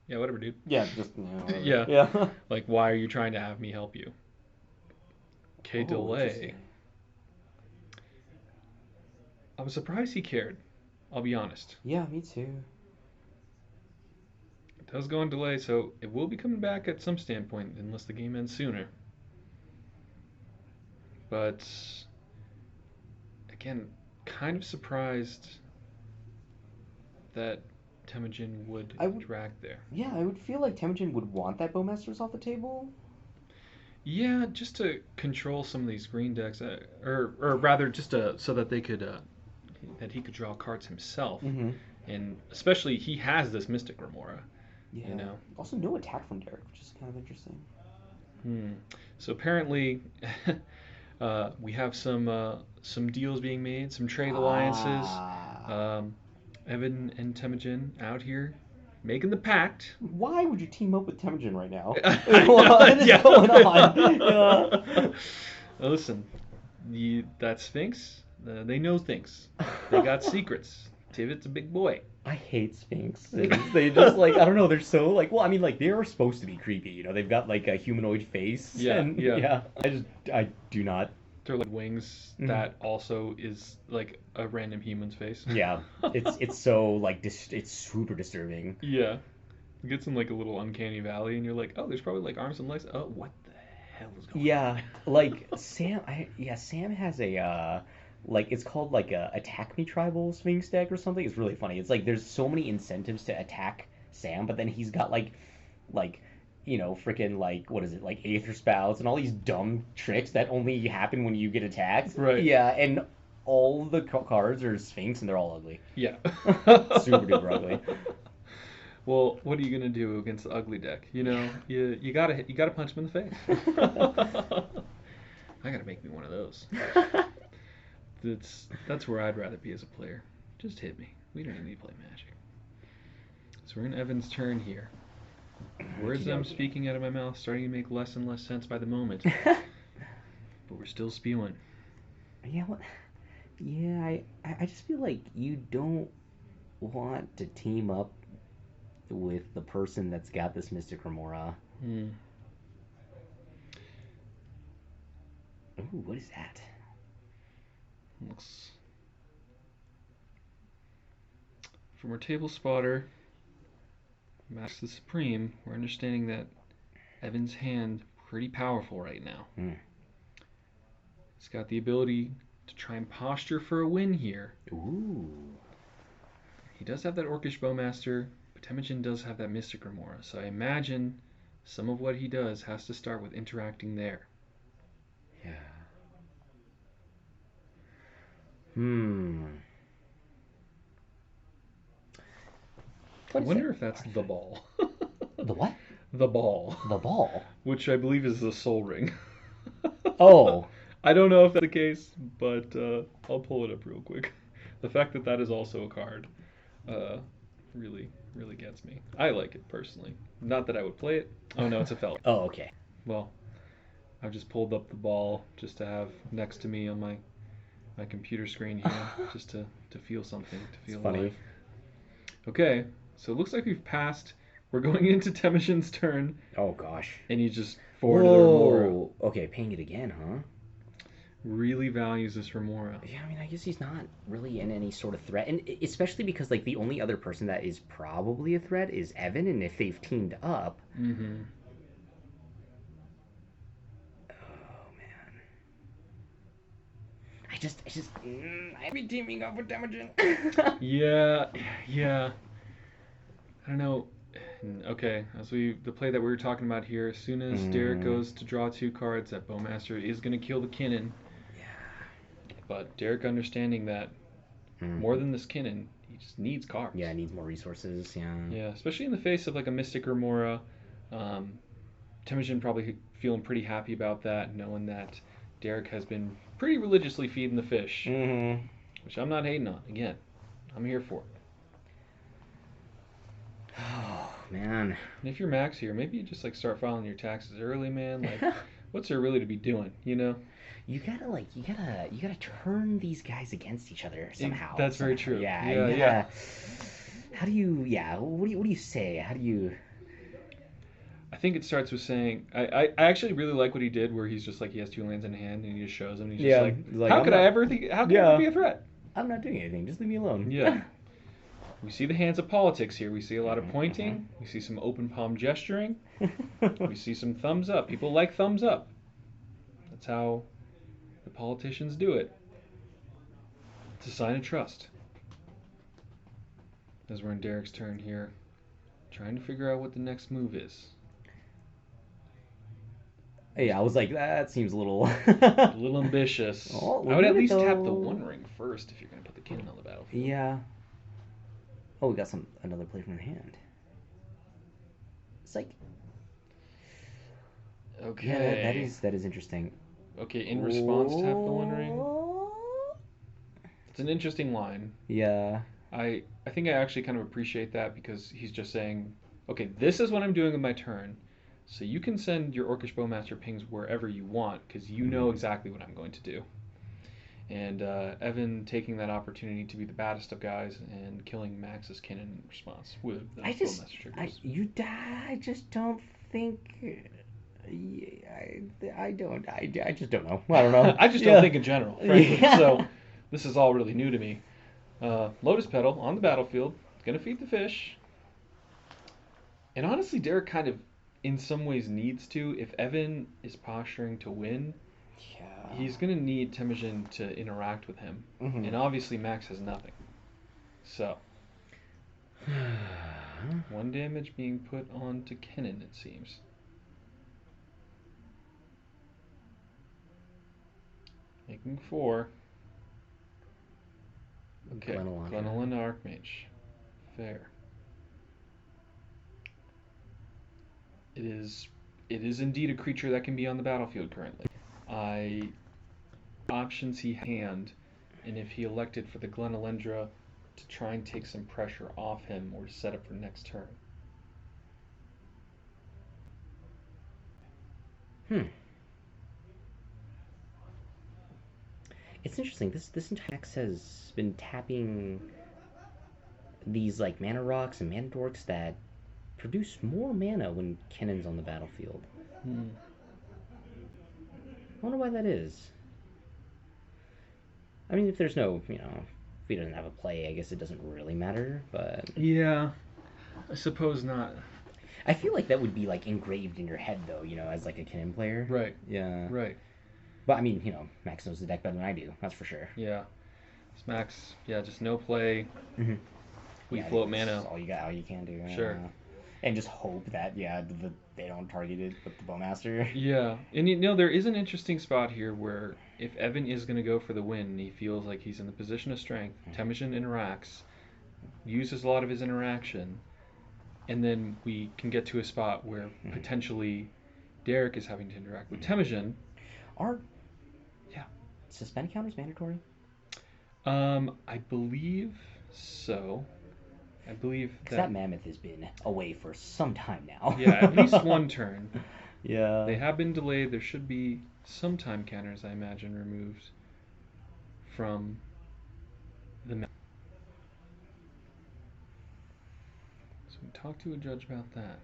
yeah, whatever, dude. Yeah, just whatever. Yeah, Yeah. like why are you trying to have me help you? Okay, Oh, delay. interesting. I was surprised he cared. I'll be honest. Yeah, me too. It does go on delay, so it will be coming back at some standpoint, unless the game ends sooner. But again, kind of surprised that Temujin would I would, drag there. yeah, I would feel like Temujin would want that Bowmasters off the table. Yeah, just to control some of these green decks, or rather, just so that they could that he could draw cards himself, Mm-hmm. and especially he has this Mystic Remora, Yeah. you know. Also, no attack from Derek, which is kind of interesting. So apparently, we have some deals being made, some trade alliances. Ah. Evan and Temujin out here making the pact. Why would you team up with Temujin right now? I What know, is yeah. going on? Yeah. Listen, that Sphinx, they know things. They got secrets. Tivit's a big boy. I hate Sphinxes. They just like I don't know. They're so like well. I mean, like they are supposed to be creepy. You know, they've got like a humanoid face. Yeah, And, yeah. yeah. I do not. They're like wings that also is like a random human's face. Yeah, it's so like it's super disturbing. Yeah. You get some like a little uncanny valley, and you're like, oh, there's probably like arms and legs. Oh, what the hell is going on? Yeah, like Sam has a like it's called like a attack me tribal Sphinx deck or something. It's really funny. It's like there's so many incentives to attack Sam, but then he's got like you know freaking like what is it like Aether Spouts and all these dumb tricks that only happen when you get attacked. Right. Yeah, and all the cards are Sphinx and they're all ugly. Yeah. Super duper ugly. Well, what are you gonna do against the ugly deck? You know, you gotta punch him in the face. I gotta make me one of those. That's where I'd rather be as a player. Just hit me. We don't need to play Magic. So we're in Evan's turn here. Words I'm speaking out of my mouth starting to make less and less sense by the moment. But we're still spewing. Yeah, yeah, I just feel like you don't want to team up with the person that's got this Mystic Remora. Hmm. Ooh, what is that? Looks from our table spotter, Max the Supreme, we're understanding that Evan's hand pretty powerful right now. He's got the ability to try and posture for a win here. Ooh. He does have that Orcish Bowmaster, but Temujin does have that Mystic Remora, so I imagine some of what he does has to start with interacting there. Yeah. I wonder if that's the ball. The what? The ball. The ball. Which I believe is the Soul Ring. Oh. I don't know if that's the case, but I'll pull it up real quick. The fact that that is also a card really, really gets me. I like it personally. Not that I would play it. Oh no, it's a fella. Oh, okay. Well, I've just pulled up the ball just to have next to me on my computer screen here, just to feel something, to feel It's funny. alive. Okay, so it looks like we've passed We're going into Temujin's turn, Oh gosh. and he just forwarded the Remora. Whoa. Okay, paying it again, huh? Really values this Remora. Yeah, I mean, I guess he's not really in any sort of threat, and especially because like the only other person that is probably a threat is Evan, and if they've teamed up, Mm-hmm. oh man, I'd be teaming up with Temujin. Yeah, yeah. I don't know. Okay, the play that we were talking about here, as soon as Derek Mm, goes to draw 2 cards, that Bowmaster is going to kill the Kinnan. yeah. But Derek understanding that more Hmm. than this Kinnan, he just needs Yeah, cards. it needs more resources. Yeah. Yeah, especially in the face of like a Mystic Remora. Um, Temujin probably feeling pretty happy about that, knowing that Derek has been pretty religiously feeding the fish, Hmm. which I'm not hating on. Again, I'm here for it. Oh man. And if you're Max here, maybe you just like start filing your taxes early, man. Like, what's there really to be doing, you know? You gotta turn these guys against each other somehow. That's very Somehow. true. Yeah, Yeah, you yeah. gotta. How do you? Yeah. What do you say? How do you? I think it starts with saying I actually really like what he did, where he's just like he has 2 lands in hand and he just shows them. And he's just Yeah. like, Like I'm not. how could I ever Yeah. be a threat? I'm not doing anything. Just leave me alone. Yeah. We see the hands of politics here. We see a lot of Hmm. pointing. We see some open palm gesturing. We see some thumbs up. People like thumbs up. That's how the politicians do it. It's a sign of trust. As we're in Derek's turn here, trying to figure out what the next move is. Yeah, I was like, that seems a little. A little ambitious. Oh, I we're would at doing it least tap the though. One Ring first if you're going to put the cannon on the battlefield. Yeah. Oh, we got another play from the hand. It's like, yeah, that Okay. is that is interesting. Okay, in response, tap the One Ring. Oh. It's an interesting line. Yeah. I think I actually kind of appreciate that because he's just saying, okay, this is what I'm doing with my turn. So you can send your Orcish Bowmaster pings wherever you want because you know Mhm. exactly what I'm going to do. And Evan taking that opportunity to be the baddest of guys and killing Max's cannon in response with I those just, Bowmaster I triggers. you die. I just don't think. I just don't know. I don't know. I just don't Yeah. think in general, frankly. Yeah. So this is all really new to me. Lotus Petal on the battlefield, gonna feed the fish. And honestly, Derek kind of, in some ways, needs to. If Evan is posturing to win, Yeah. he's gonna need Temujin to interact with him, Hmm. and obviously Max has nothing. So 1 damage being put on to Kennen, it seems. Making 4. Okay, Glenalandra. Glenelyn Archmage. Fair. It is. It is indeed a creature that can be on the battlefield currently. I options he hand, and if he elected for the Glenelendra to try and take some pressure off him or to set up for next turn. Hmm. It's interesting. This entire deck has been tapping these like mana rocks and mana dorks that produce more mana when Kennen's on the battlefield. Hmm. I wonder why that is. I mean, if there's no, if he doesn't have a play, I guess it doesn't really matter. But Yeah, I suppose not. I feel like that would be like engraved in your head, though, as like a Kennen player. Right, Yeah. right. But I mean, Max knows the deck better than I do. That's for sure. Yeah. Smacks, yeah, just no play. Hmm. We Yeah, I think float that's mana. all you got, all you can do. Sure. And just hope that they don't target it with the bowmaster. Yeah, and there is an interesting spot here where if Evan is going to go for the win, and he feels like he's in the position of strength. Temujin interacts, uses a lot of his interaction, and then we can get to a spot where potentially Derek is having to interact with Temujin. Are Yeah. suspend counters mandatory? I believe so. I believe Because that, that mammoth has been away for some time now. yeah, at least one turn. Yeah. They have been delayed. There should be some time counters, I imagine, removed from the map. So talk to a judge about that.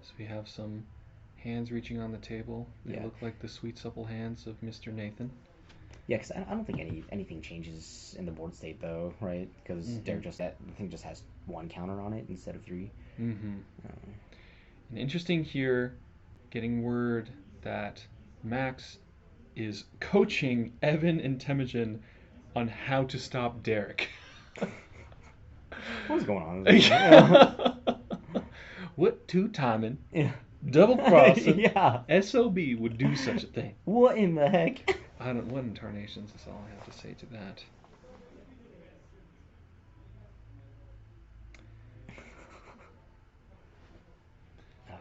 So we have some hands reaching on the table. They Yeah. look like the sweet, supple hands of Mr. Nathan. Yeah, because I don't think anything changes in the board state though, right? Because Mm-hmm. the thing just has one counter on it instead of three. Mm-hmm. Um, And interesting here, getting word that Max is coaching Evan and Temujin on how to stop Derek. what is going on in this game? Yeah. What two timing, Yeah. double crossing, Yeah. SOB would do such a thing? What in the heck? I don't. What in tarnations is all I have to say to that.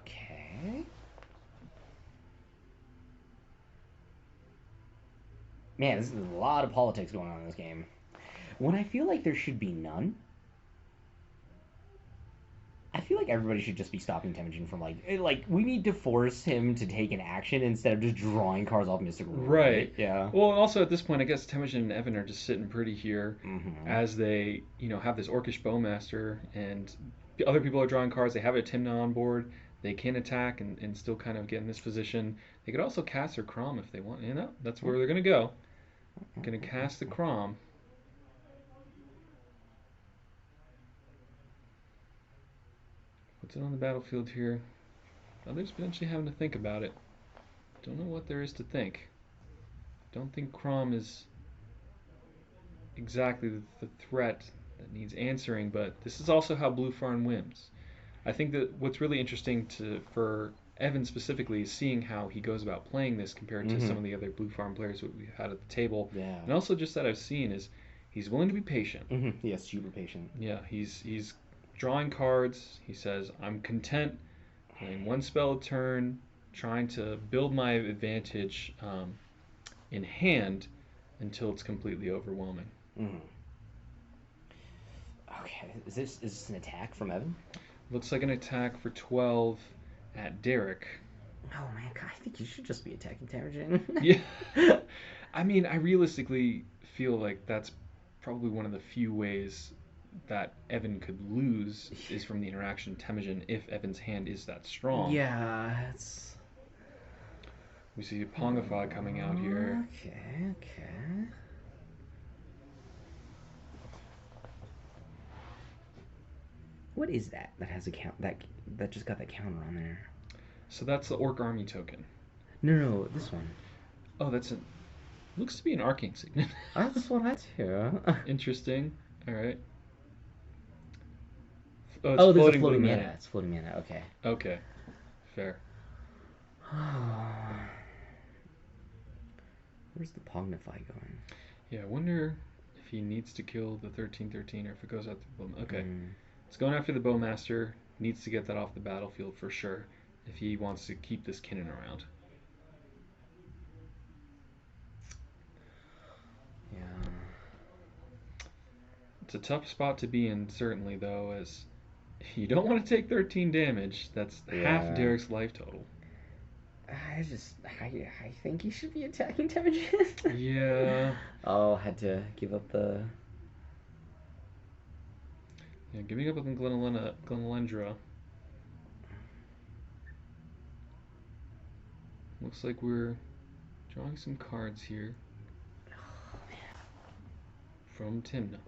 Okay. Man, this is a lot of politics going on in this game. When I feel like there should be none, I feel like everybody should just be stopping Temujin from like we need to force him to take an action instead of just drawing cards off Mystical Rule, Right. Yeah. Well, and also at this point, I guess Temujin and Evan are just sitting pretty here Mm-hmm. as they, have this Orcish Bowmaster, and the other people are drawing cards. They have a Timna on board. They can attack and still kind of get in this position. They could also cast their Crom if they want. That's where they're going to go. Going to cast the Crom. Puts it on the battlefield here. Others potentially having to think about it. Don't know what there is to think. Don't think Crom is exactly the threat that needs answering, but this is also how Blue Farm wins. I think that what's really interesting for Evan specifically is seeing how he goes about playing this compared to some of the other Blue Farm players that we've had at the table, Yeah. and also just that I've seen is he's willing to be patient. Mm-hmm. Yeah, super patient. Yeah, he's drawing cards. He says, I'm content playing one spell a turn, trying to build my advantage in hand until it's completely overwhelming. Mm-hmm. Okay, is this an attack from Evan? Looks like an attack for 12 at Derek. Oh man, God, I think you should just be attacking Temujin. Yeah. I mean, I realistically feel like that's probably one of the few ways that Evan could lose is from the interaction with Temujin if Evan's hand is that strong. Yeah, it's. We see Pongify coming out here. Okay. What is that? That has a count. That just got that counter on there. So that's the Orc Army token. No, this one. Oh, looks to be an Arcane Signet. That's what I do. Interesting. All right. Oh, there's a floating mana. It's floating mana. Okay. Okay. Fair. Where's the Pognify going? Yeah, I wonder if he needs to kill the 13/13 or if it goes out the bow. Okay. It's going after the Bowmaster. Needs to get that off the battlefield for sure if he wants to keep this Kinnan around. Yeah. It's a tough spot to be in, certainly, though, as you don't want to take 13 damage. That's half Derek's life total. I think he should be attacking Temujin. Yeah. Oh, had to give up the. Yeah, giving up on Glenelendra. Looks like we're drawing some cards here. Oh, man. From Timna.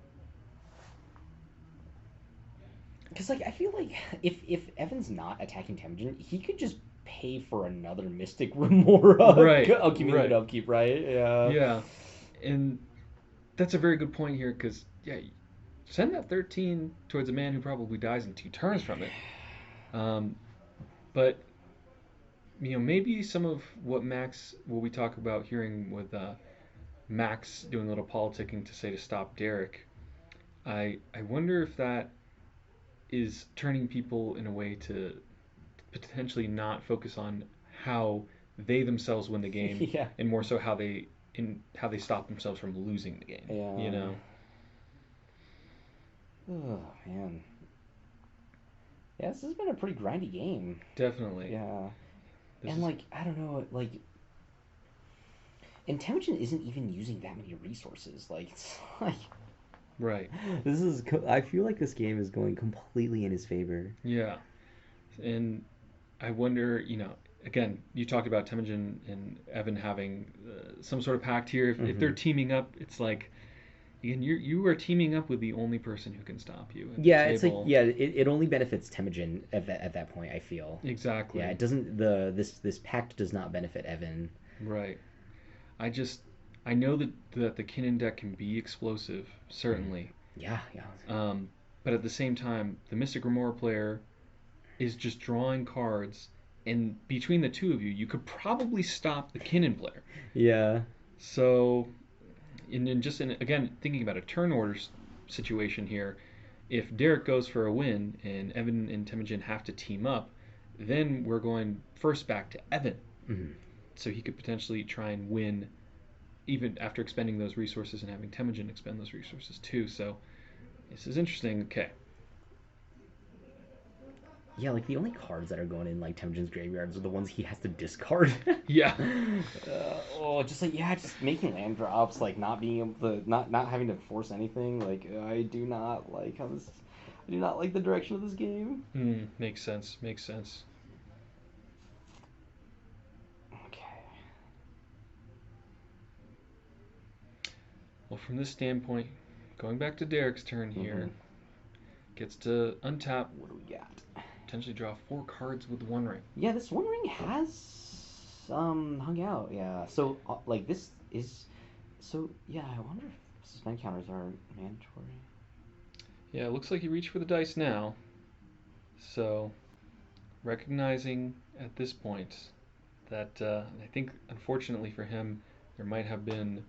Because I feel like if Evan's not attacking Temujin, he could just pay for another Mystic Remora. Right. Accumulated upkeep, right? Yeah. Yeah. And that's a very good point here because, yeah, send that 13 towards a man who probably dies in 2 turns from it. But, maybe some of what we talk about hearing with Max doing a little politicking to say to stop Derek, I wonder if that is turning people in a way to potentially not focus on how they themselves win the game Yeah. and more so how they stop themselves from losing the game. Yeah. Oh man. Yeah, this has been a pretty grindy game. Definitely. Yeah. And I don't know, and Temujin isn't even using that many resources. It's like Right. I feel like this game is going completely in his favor. Yeah. And I wonder, again, you talked about Temujin and Evan having some sort of pact here. If they're Hmm. teaming up, it's like, again, you are teaming up with the only person who can stop you at the Yeah, it's like table. yeah, it only benefits Temujin at that point. I feel. Yeah, Exactly. it doesn't this pact does not benefit Evan. Right. I just, I know that the Kinnan deck can be explosive, Mhm. certainly. Yeah, yeah, Um, but at the same time, the Mystic Remora player is just drawing cards, and between the two of you, you could probably stop the Kinnan player. yeah. So, again, thinking about a turn order situation here, if Derek goes for a win and Evan and Temujin have to team up, then we're going first back to Evan. Hmm. So he could potentially try and win even after expending those resources and having Temujin expend those resources too. So this is interesting. Okay. Yeah, like the only cards that are going in like Temujin's graveyards are the ones he has to discard. Yeah. Just like yeah, just making land drops, like not being able to, not having to force anything. Like I do not like how this. I do not like the direction of this game. Makes sense. Makes sense. Okay. Well, from this standpoint, going back to Derek's turn Mm-hmm. here, gets to untap, What do we got? potentially draw 4 cards with One Ring. Yeah, this One Ring has hung out. Yeah. So like this is so yeah. I wonder if suspend counters are mandatory. Yeah, it looks like he reached for the dice now. So recognizing at this point that I think unfortunately for him, there might have been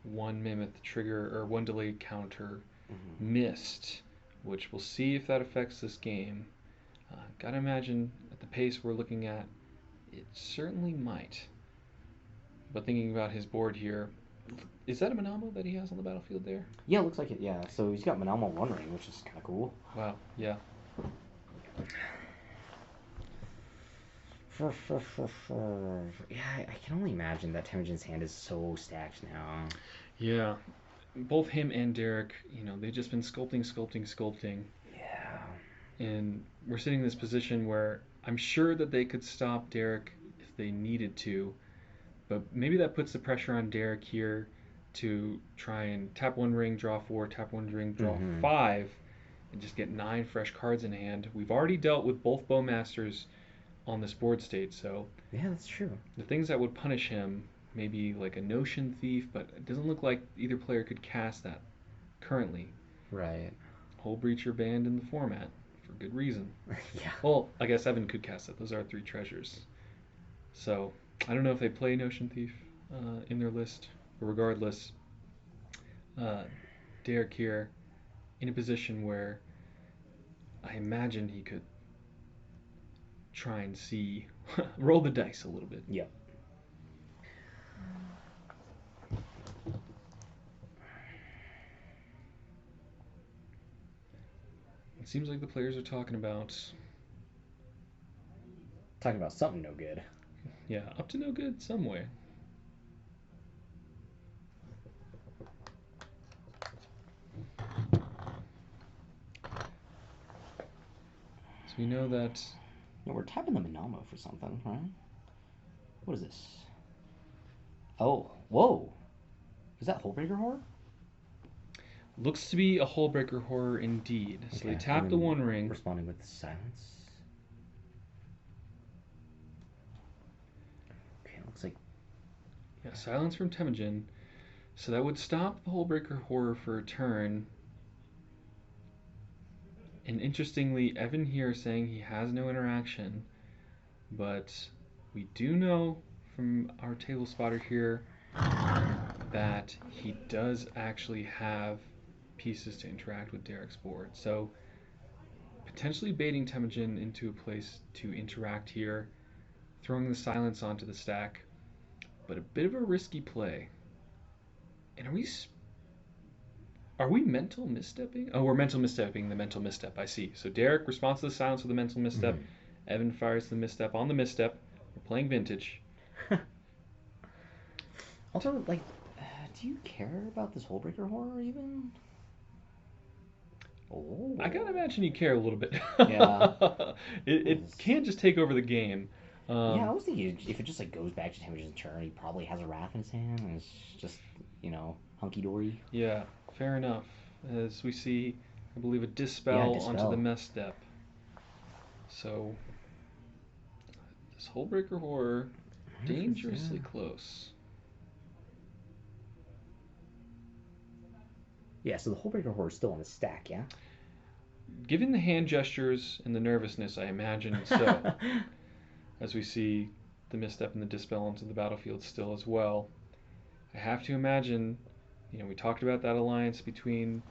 one mammoth trigger or one delayed counter Mm-hmm. missed, which we'll see if that affects this game. Gotta imagine at the pace we're looking at, it certainly might. But thinking about his board here, is that a Manamo that he has on the battlefield there? Yeah, looks like it. Yeah. So he's got Manalma One Ring, which is kind of cool. Wow, yeah. Yeah, I can only imagine that Temujin's hand is so stacked now. Yeah, both him and Derek, they've just been sculpting, sculpting, sculpting. Yeah. And we're sitting in this position where I'm sure that they could stop Derek if they needed to, but maybe that puts the pressure on Derek here to try and tap one ring, draw 4, tap one ring, draw Mm-hmm. 5, and just get 9 fresh cards in hand. We've already dealt with both Bowmasters on this board state, so Yeah, that's true. the things that would punish him, maybe like a Notion Thief, but it doesn't look like either player could cast that currently. Right. Whole Breacher banned in the format for good reason. Yeah. Well, I guess Evan could cast it. Those are 3 treasures. So I don't know if they play Notion Thief in their list, but regardless, uh, Derek here in a position where I imagine he could try and see, roll the dice a little bit. Yep. It seems like the players are talking about, Talking about something no good. yeah, up to no good some way. So we know that Yeah, we're tapping the Manalma for something, right? What is this? Oh, whoa. Is that Hullbreaker Horror? looks to be a Hullbreaker Horror indeed. So Okay. they And tap the then One Ring. responding with silence. Okay, looks like. Yeah, silence from Temujin. So that would stop the Hullbreaker Horror for a turn. And interestingly, Evan here is saying he has no interaction, but we do know from our table spotter here that he does actually have pieces to interact with Derek's board. So potentially baiting Temujin into a place to interact here, throwing the silence onto the stack, but a bit of a risky play. And are we mental misstepping? Oh, we're mental misstepping the mental misstep. I see. So Derek responds to the silence with a mental misstep. Mhm. Evan fires the misstep on the misstep. We're playing vintage. Also, like, do you care about this Hullbreaker Horror even? I Oh. gotta imagine you care a little bit. Yeah. It can't just take over the game. Yeah, I Um, was thinking if it just like goes back to Temujin's turn, he probably has a Wrath in his hand, and it's just hunky dory. yeah, fair enough. As we see, I believe a Yeah, dispel onto the dispel. mess step. So this Hullbreaker Horror, dangerously Yeah. close. Yeah, so the Hullbreaker Horror is still on the stack, yeah? Given the hand gestures and the nervousness, I imagine so. As we see the misstep and the dispel onto the battlefield still as well. I have to imagine, we talked about that alliance between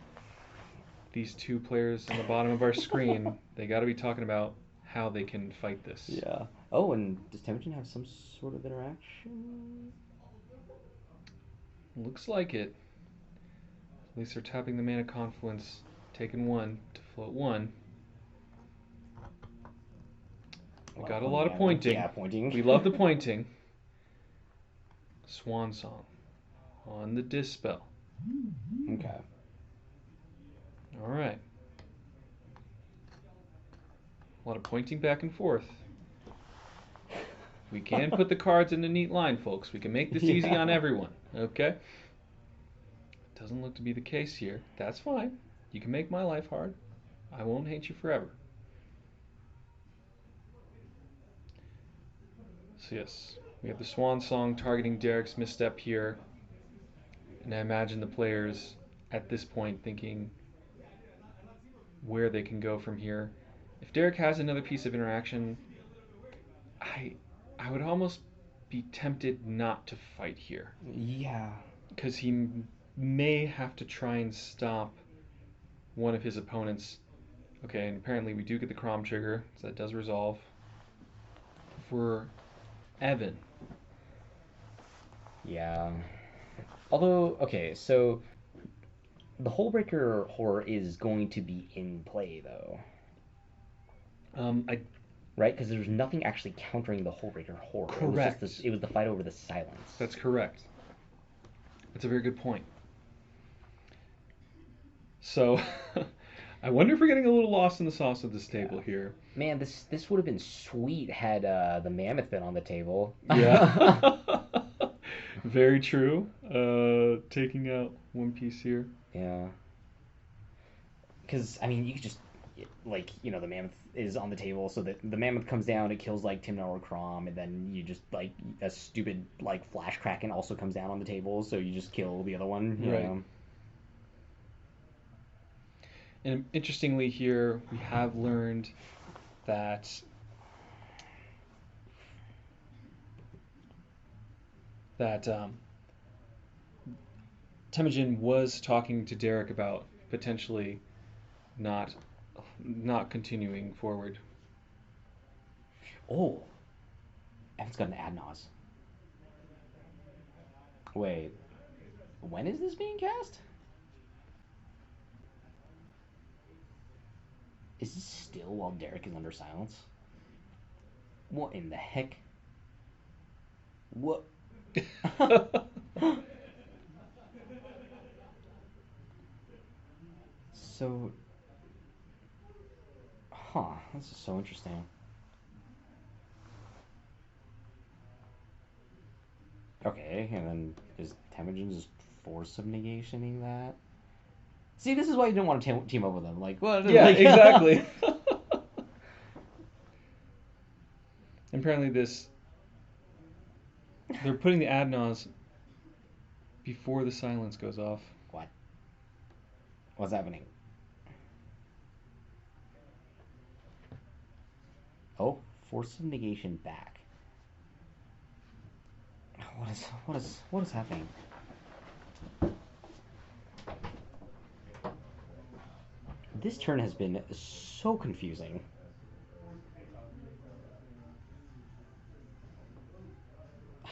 these two players on the bottom of our screen. They got to be talking about how they can fight this. Yeah. Oh, and does Temujin have some sort of interaction? Looks like it. At least they're tapping the Mana Confluence, taking one to float one. A We lot of got a pointing lot of happening. pointing. Yeah, pointing. We love the pointing. Swan Song on the dispel. Okay. All right. A lot of pointing back and forth. We can put the cards in a neat line, folks. We can make this easy on Yeah. everyone. Okay? Doesn't look to be the case here. That's fine. You can make my life hard. I won't hate you forever. So yes, we have the Swan Song targeting Derek's misstep here. And I imagine the players at this point thinking where they can go from here. If Derek has another piece of interaction, I I would almost be tempted not to fight here. Yeah. Because he may have to try and stop one of his opponents. Okay, and apparently we do get the Crom trigger, so that does resolve. For Evan. Yeah. Although, okay, so the Hullbreaker Horror is going to be in play, though. I Right? Because there's nothing actually countering the Hullbreaker Horror. It was just Correct. it was the fight over the silence. That's correct. That's a very good point. So, I wonder if we're getting a little lost in the sauce of this Yeah. table here. Man, this would have been sweet had the mammoth been on the table. Yeah. Very true. Taking out one piece here. Yeah. Because I mean, you could just the mammoth is on the table, so that the mammoth comes down, it kills like Timna or Crom, and then you just like a stupid like Flash Kraken also comes down on the table, so you just kill the other one. Right. And interestingly here, we have learned that Temujin was talking to Derek about potentially not continuing forward. Oh, Evan's got an Adnos. Wait, when is this being cast? Is this still while Derek is under silence? What in the heck? What? So, this is so interesting. Okay, and then is Temujin just force of negationing that? See, this is why you don't want to team up with them. Like, what? Yeah, Like, exactly. Apparently they're putting the Adnos before the silence goes off. What? What's happening? Oh, force of negation back. What is happening? This turn has been so confusing.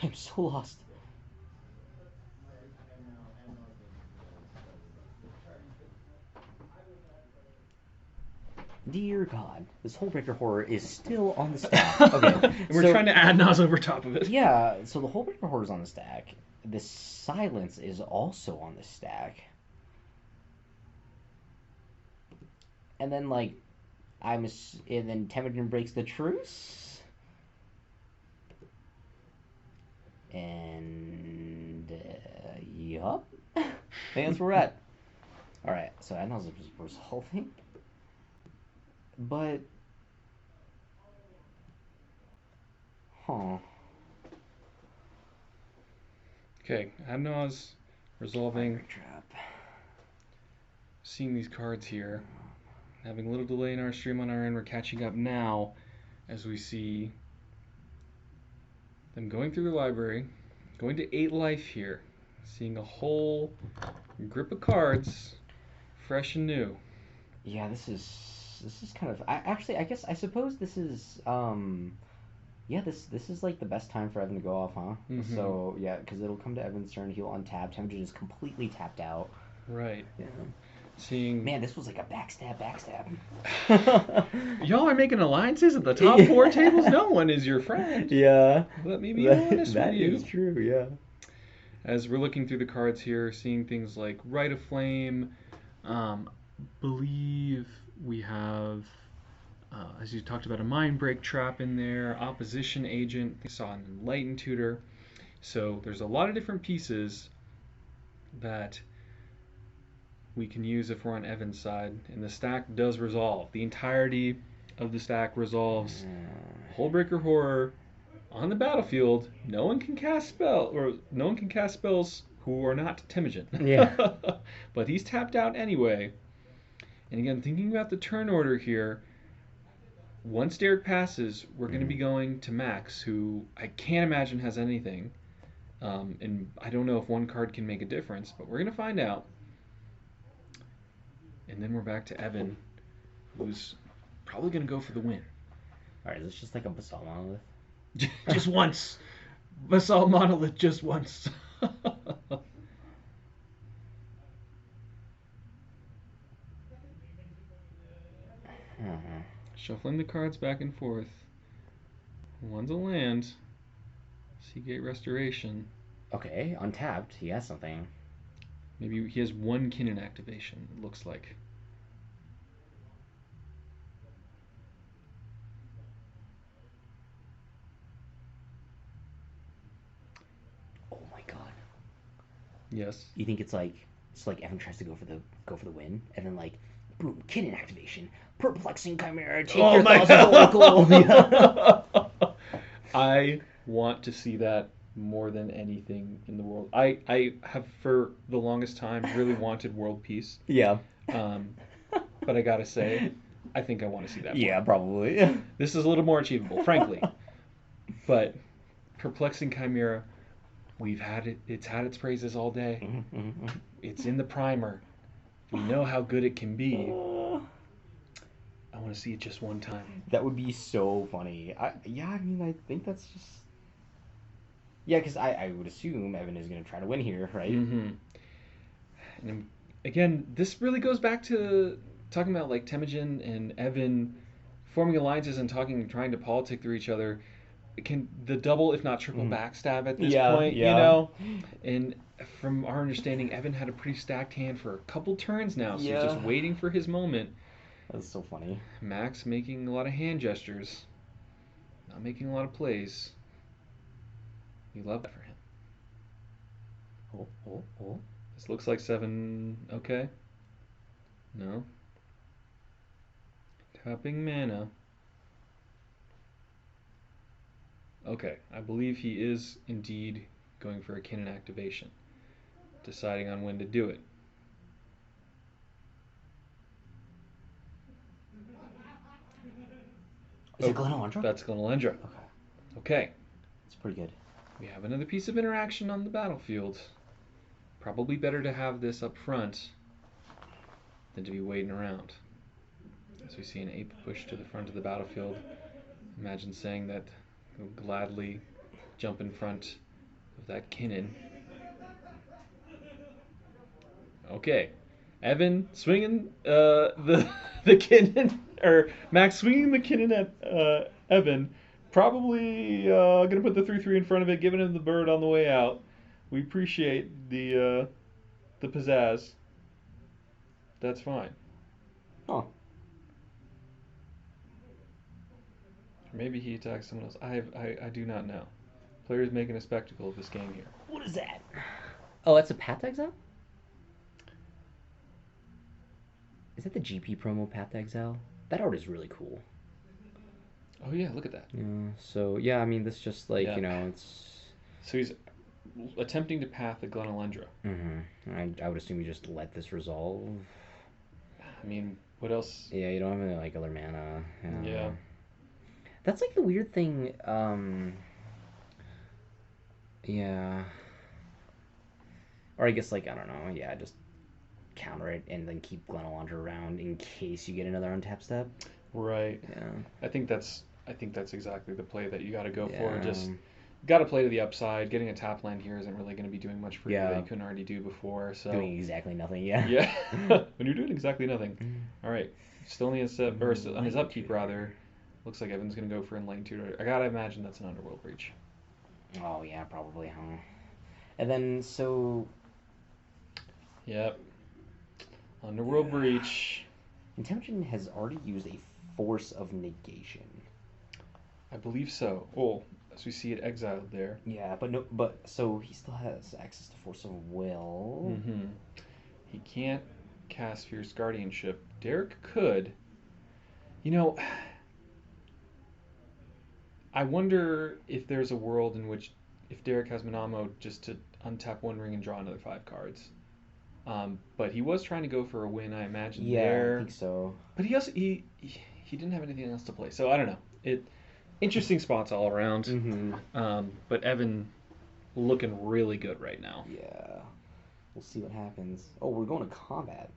I'm so lost. Dear God, this Hullbreaker Horror is still on the stack. Okay, We're trying to add Nas over top of it. yeah, so the Hullbreaker Horror is on the stack. The Silence is also on the stack. and then like and then Temujin breaks the truce, and yup, I think that's where we're at. All right, so I know this resolving, but huh? Okay, Adnaz resolving, Fire trap. seeing these cards here. Having a little delay in our stream on our end, we're catching up now as we see them going through the library, going to 8 life here, seeing a whole grip of cards, fresh and new. Yeah, this is kind of. I guess I suppose this is yeah, this is like the best time for Evan to go off, huh? Mm-hmm. So yeah, because it'll come to Evan's turn. He'll untap. Temujin is completely tapped out. Right. Yeah. Seeing Man, this was like a backstab. y'all are making alliances at the top 4 tables. No one is your friend. Yeah, Let me be honest that with you. is true. Yeah. As we're looking through the cards here, seeing things like Rite of Flame, um, believe we have, as you talked about, a Mind Break Trap in there, Opposition Agent, we saw an Enlightened Tutor. So there's a lot of different pieces that we can use if we're on Evan's side, and the stack does resolve. The entirety of the stack resolves. Hullbreaker Horror on the battlefield. No one can cast spells who are not Temujin. Yeah. But he's tapped out anyway. And again, thinking about the turn order here, once Derek passes, we're going to be going to Max, who I can't imagine has anything. And I don't know if one card can make a difference, but we're going to find out. And then we're back to Evan, who's probably going to go for the win. All right, is this just like a basalt monolith? Just once. Basalt Monolith just once. Shuffling the cards back and forth. One's a land. Seagate Restoration. Okay, untapped. He has something. Maybe he has one Kinnan activation, it looks like. Oh my god. Yes. You think it's like Evan tries to go for the win, and then like boom, Kinnan activation, perplexing chimera, take your thousand oracle. Yeah. I want to see that more than anything in the world. I have for the longest time really wanted world peace. Yeah. But I gotta say, I think I want to see that more. Yeah, probably. This is a little more achievable, frankly. But perplexing chimera, we've had it. It's had its praises all day. It's in the primer. We know how good it can be. I want to see it just one time. That would be so funny. I mean, I think that's just. Yeah, because I would assume Evan is going to try to win here, right? Mm-hmm. And again, this really goes back to talking about like Temujin and Evan forming alliances and trying to politic through each other. Can the double, if not triple, backstab at this point, Yeah. you know? And from our understanding, Evan had a pretty stacked hand for a couple turns now, so he's just waiting for his moment. That's so funny. Max making a lot of hand gestures, not making a lot of plays. We love that for him. Oh. This looks like 7. Okay. No. Tapping mana. Okay, I believe he is indeed going for a Kinnan activation, deciding on when to do it. Is it Glenalundra? That's Glenalundra. Okay. It's pretty good. We have another piece of interaction on the battlefield. Probably better to have this up front than to be waiting around. As we see an ape push to the front of the battlefield. Imagine saying that he'll gladly jump in front of that Kinnan. Okay. Evan swinging the Kinnan, or Max swinging the Kinnan at Evan. Probably gonna put the 3/3 in front of it, giving him the bird on the way out. We appreciate the pizzazz. That's fine. Oh. maybe he attacks someone else. I do not know. Players making a spectacle of this game here. What is that? Oh, that's a Path Exile? Is that the GP promo Path Exile? That art is really cool. Oh yeah, look at that. Yeah, so, yeah, I mean, this just, like, Yeah. it's... So he's attempting to path the Glenalendra. I would assume you just let this resolve. I mean, what else? Yeah, you don't have any, like, other mana. Yeah. That's, like, the weird thing, yeah. Or I guess, like, I don't know, yeah, just counter it and then keep Glenalondra around in case you get another untap step. Right. Yeah. I think that's exactly the play that you got to go for. Yeah. Just got to play to the upside. Getting a tap land here isn't really going to be doing much for you that Yeah. you couldn't already do before. So Doing exactly nothing, yeah. yeah, when you're doing exactly nothing. All right, still on his on his upkeep rather. Looks like Evan's going to go for Enlightened Tutor. I gotta imagine that's an Underworld Breach. Oh, yeah, probably, huh? And then, so... Yep. Underworld Breach. Intelligent has already used a Force of Negation. I believe so. Oh, as we see it exiled there. Yeah, but no, but so he still has access to Force of Will. Mm-hmm. He can't cast Fierce Guardianship. Derek could. You know, I wonder if there's a world in which, if Derek has Manamo, just to untap one ring and draw another 5 cards. But he was trying to go for a win, I imagine. Yeah, there. I think so. But he didn't have anything else to play, so I don't know. Interesting spots all around. But Evan looking really good right now. Yeah. We'll see what happens. Oh, we're going to combat.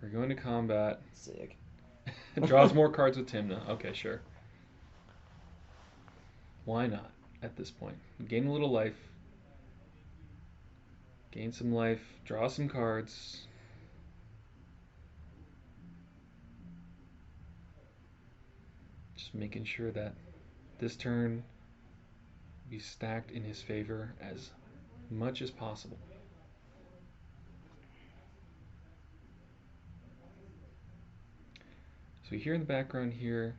We're going to combat. Sick. Draws more cards with Timna. Okay, sure. Why not at this point? Gain a little life. Gain some life. Draw some cards. Just making sure that this turn be stacked in his favor as much as possible. So we hear in the background here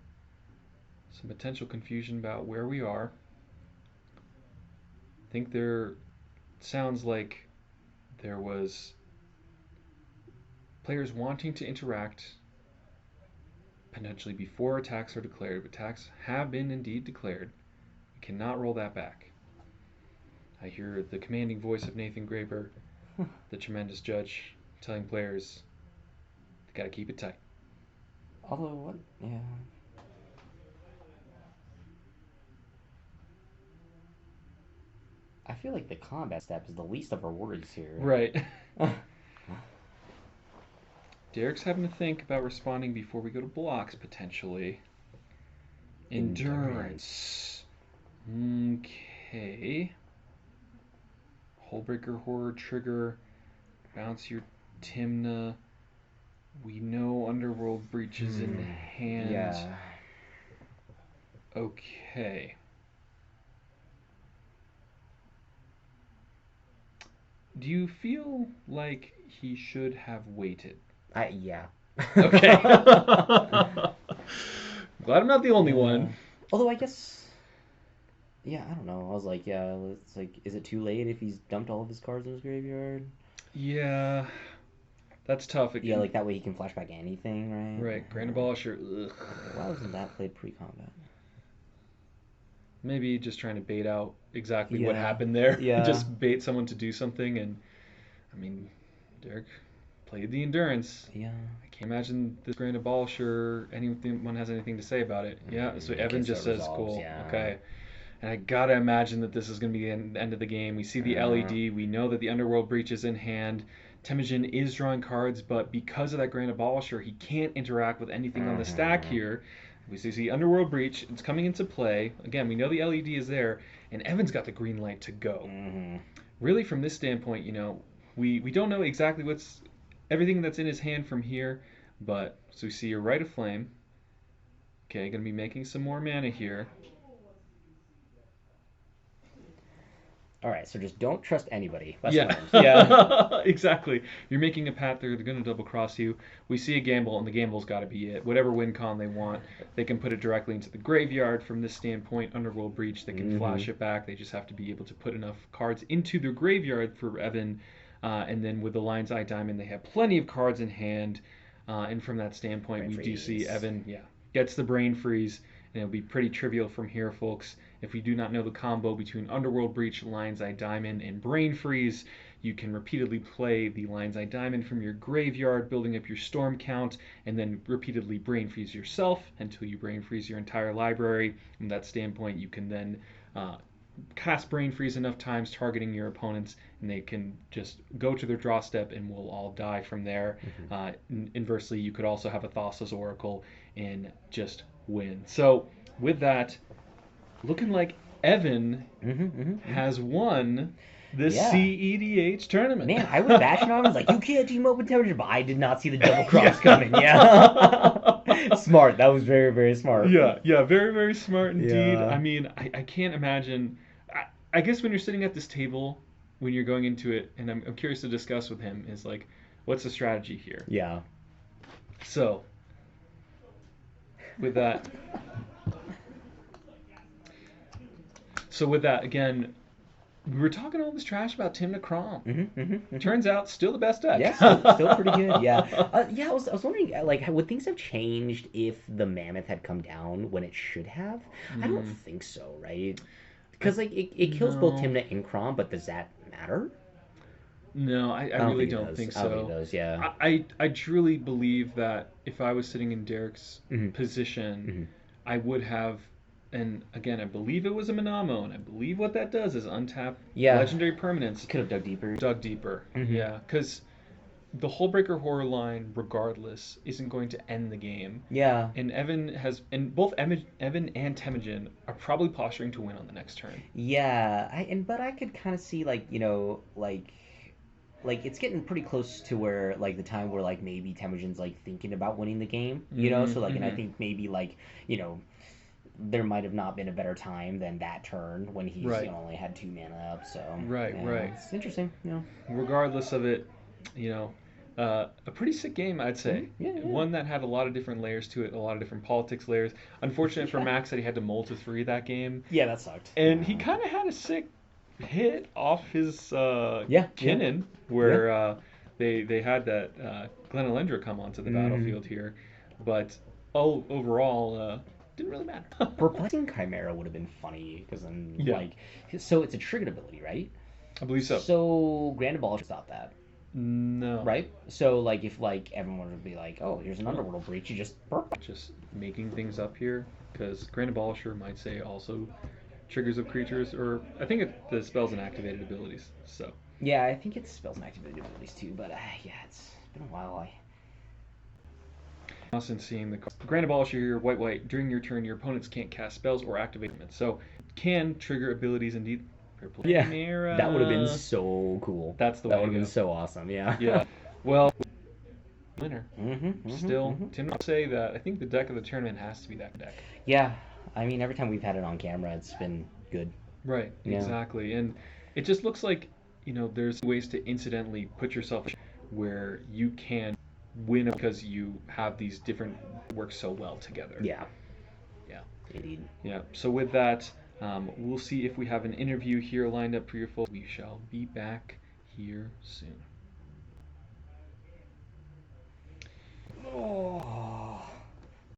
some potential confusion about where we are. I think there sounds like there was players wanting to interact potentially before attacks are declared, but attacks have been indeed declared. We cannot roll that back. I hear the commanding voice of Nathan Graper, the tremendous judge, telling players they gotta keep it tight. Although, what? Yeah. I feel like the combat step is the least of our worries here. Right. Derek's having to think about responding before we go to blocks, potentially. Endurance. Okay. Hullbreaker, Horror, Trigger, bounce your Timna. We know Underworld Breach is in hand. Yeah. Okay. Do you feel like he should have waited? Yeah. Okay. Glad I'm not the only one. Although I guess, yeah, I don't know. I was like, yeah, it's like, is it too late if he's dumped all of his cards in his graveyard? Yeah, that's tough. Yeah, like that way he can flashback anything, right? Right, Grand Abolisher. Ugh. Why wasn't that played pre-combat? Maybe just trying to bait out exactly what happened there. Yeah. Just bait someone to do something, and I mean, Derek played the Endurance. Yeah. I can't imagine this Grand Abolisher, anyone has anything to say about it. Yeah, so Evan just says, cool, okay. And I gotta imagine that this is gonna be the end of the game. We see the LED, we know that the Underworld Breach is in hand. Temujin is drawing cards, but because of that Grand Abolisher, he can't interact with anything on the stack here. We see Underworld Breach, it's coming into play. Again, we know the LED is there, and Evan's got the green light to go. Really, from this standpoint, we don't know exactly what's everything that's in his hand from here, but so we see your Rite of Flame. Okay, gonna be making some more mana here. All right, so just don't trust anybody. Lesson Yeah, learned. Yeah. exactly. You're making a path there, they're going to double cross you. We see a gamble, and the gamble's got to be it. Whatever win con they want, they can put it directly into the graveyard from this standpoint. Underworld Breach, they can Mm-hmm. flash it back. They just have to be able to put enough cards into their graveyard for Evan. And then with the Lion's Eye Diamond, they have plenty of cards in hand. And from that standpoint, Brain we do see freeze. Evan, yeah, gets the brain freeze. And it'll be pretty trivial from here, folks. If you do not know the combo between Underworld Breach, Lion's Eye Diamond, and Brain Freeze, you can repeatedly play the Lion's Eye Diamond from your graveyard, building up your storm count, and then repeatedly Brain Freeze yourself until you Brain Freeze your entire library. From that standpoint, you can then cast Brain Freeze enough times targeting your opponents, and they can just go to their draw step and will all die from there. Mm-hmm. Inversely, you could also have a Thassa's Oracle and just win. So, with that, looking like Evan Mm-hmm. Mm-hmm. has won the Yeah. cEDH tournament. Man, I was bashing on him. I was like, you can't team up with temperature, but I did not see the double cross Yeah. coming. Yeah. Smart. That was very, very smart. Yeah, yeah, very, very smart indeed. Yeah. I mean, I can't imagine. I guess when you're sitting at this table, when you're going into it, and I'm curious to discuss with him, is like, what's the strategy here? Yeah. So, with that, again, we were talking all this trash about Tim Crom. Mm-hmm. Mm-hmm. Turns out, still the best deck. Yeah, still pretty good. Yeah, yeah. I was wondering, like, would things have changed if the Mammoth had come down when it should have? I don't think so, right? Because like it kills both No. Timna and Crom, but does that matter? No, I I don't really think it don't does. think I don't think it so. does. Yeah. I truly believe that if I was sitting in Derek's Mm-hmm. position, Mm-hmm. I would have, and again, I believe it was a Monamo, and I believe what that does is untap Yeah. legendary permanents, Could have dug deeper. dug deeper. Mm-hmm. Yeah, because the Hullbreaker Horror line, regardless, isn't going to end the game. Yeah. And both Evan and Temujin are probably posturing to win on the next turn. Yeah. But I could kind of see like like it's getting pretty close to where like the time where like maybe Temujin's like thinking about winning the game, so like and I Mm-hmm. think maybe like there might have not been a better time than that turn when he's Right. only had 2 mana up. So Right, yeah, right. it's interesting. Regardless of it, you know, a pretty sick game, I'd say. Yeah, yeah. One that had a lot of different layers to it, a lot of different politics layers. Unfortunate for Yeah. Max that he had to mold to 3 that game. Yeah, that sucked. And he kind of had a sick hit off his Yeah, Kinnan, where they had that Glen Elendra come onto the Mhm. battlefield here. But overall, didn't really matter. Perplexing Chimera would have been funny because then Yeah. like so it's a triggered ability, right? I believe so. So Grand Ball stop that, No. right? So like if like everyone would be like, oh, here's an Underworld breach, you just Just making things up here, because Grand Abolisher might say also triggers of creatures, or I think the spells and activated abilities. So Yeah, I think it spells and activated abilities too, but yeah, it's been a while. Austin seeing the Grand Abolisher here, white. During your turn, your opponents can't cast spells or activate them. So can trigger abilities indeed. Purple Yeah, Chimera. that would have been so cool. That's the That way would to have been go. so awesome. Yeah. Yeah. Well, winner. Mm-hmm, Still, Tim would say that I think the deck of the tournament has to be that deck. Yeah, I mean every time we've had it on camera, it's been good. Right, Yeah. exactly. And it just looks like, there's ways to incidentally put yourself where you can win because you have these different work so well together. Yeah. Yeah. Indeed. Yeah. So with that, we'll see if we have an interview here lined up for your folks. We shall be back here soon. Oh.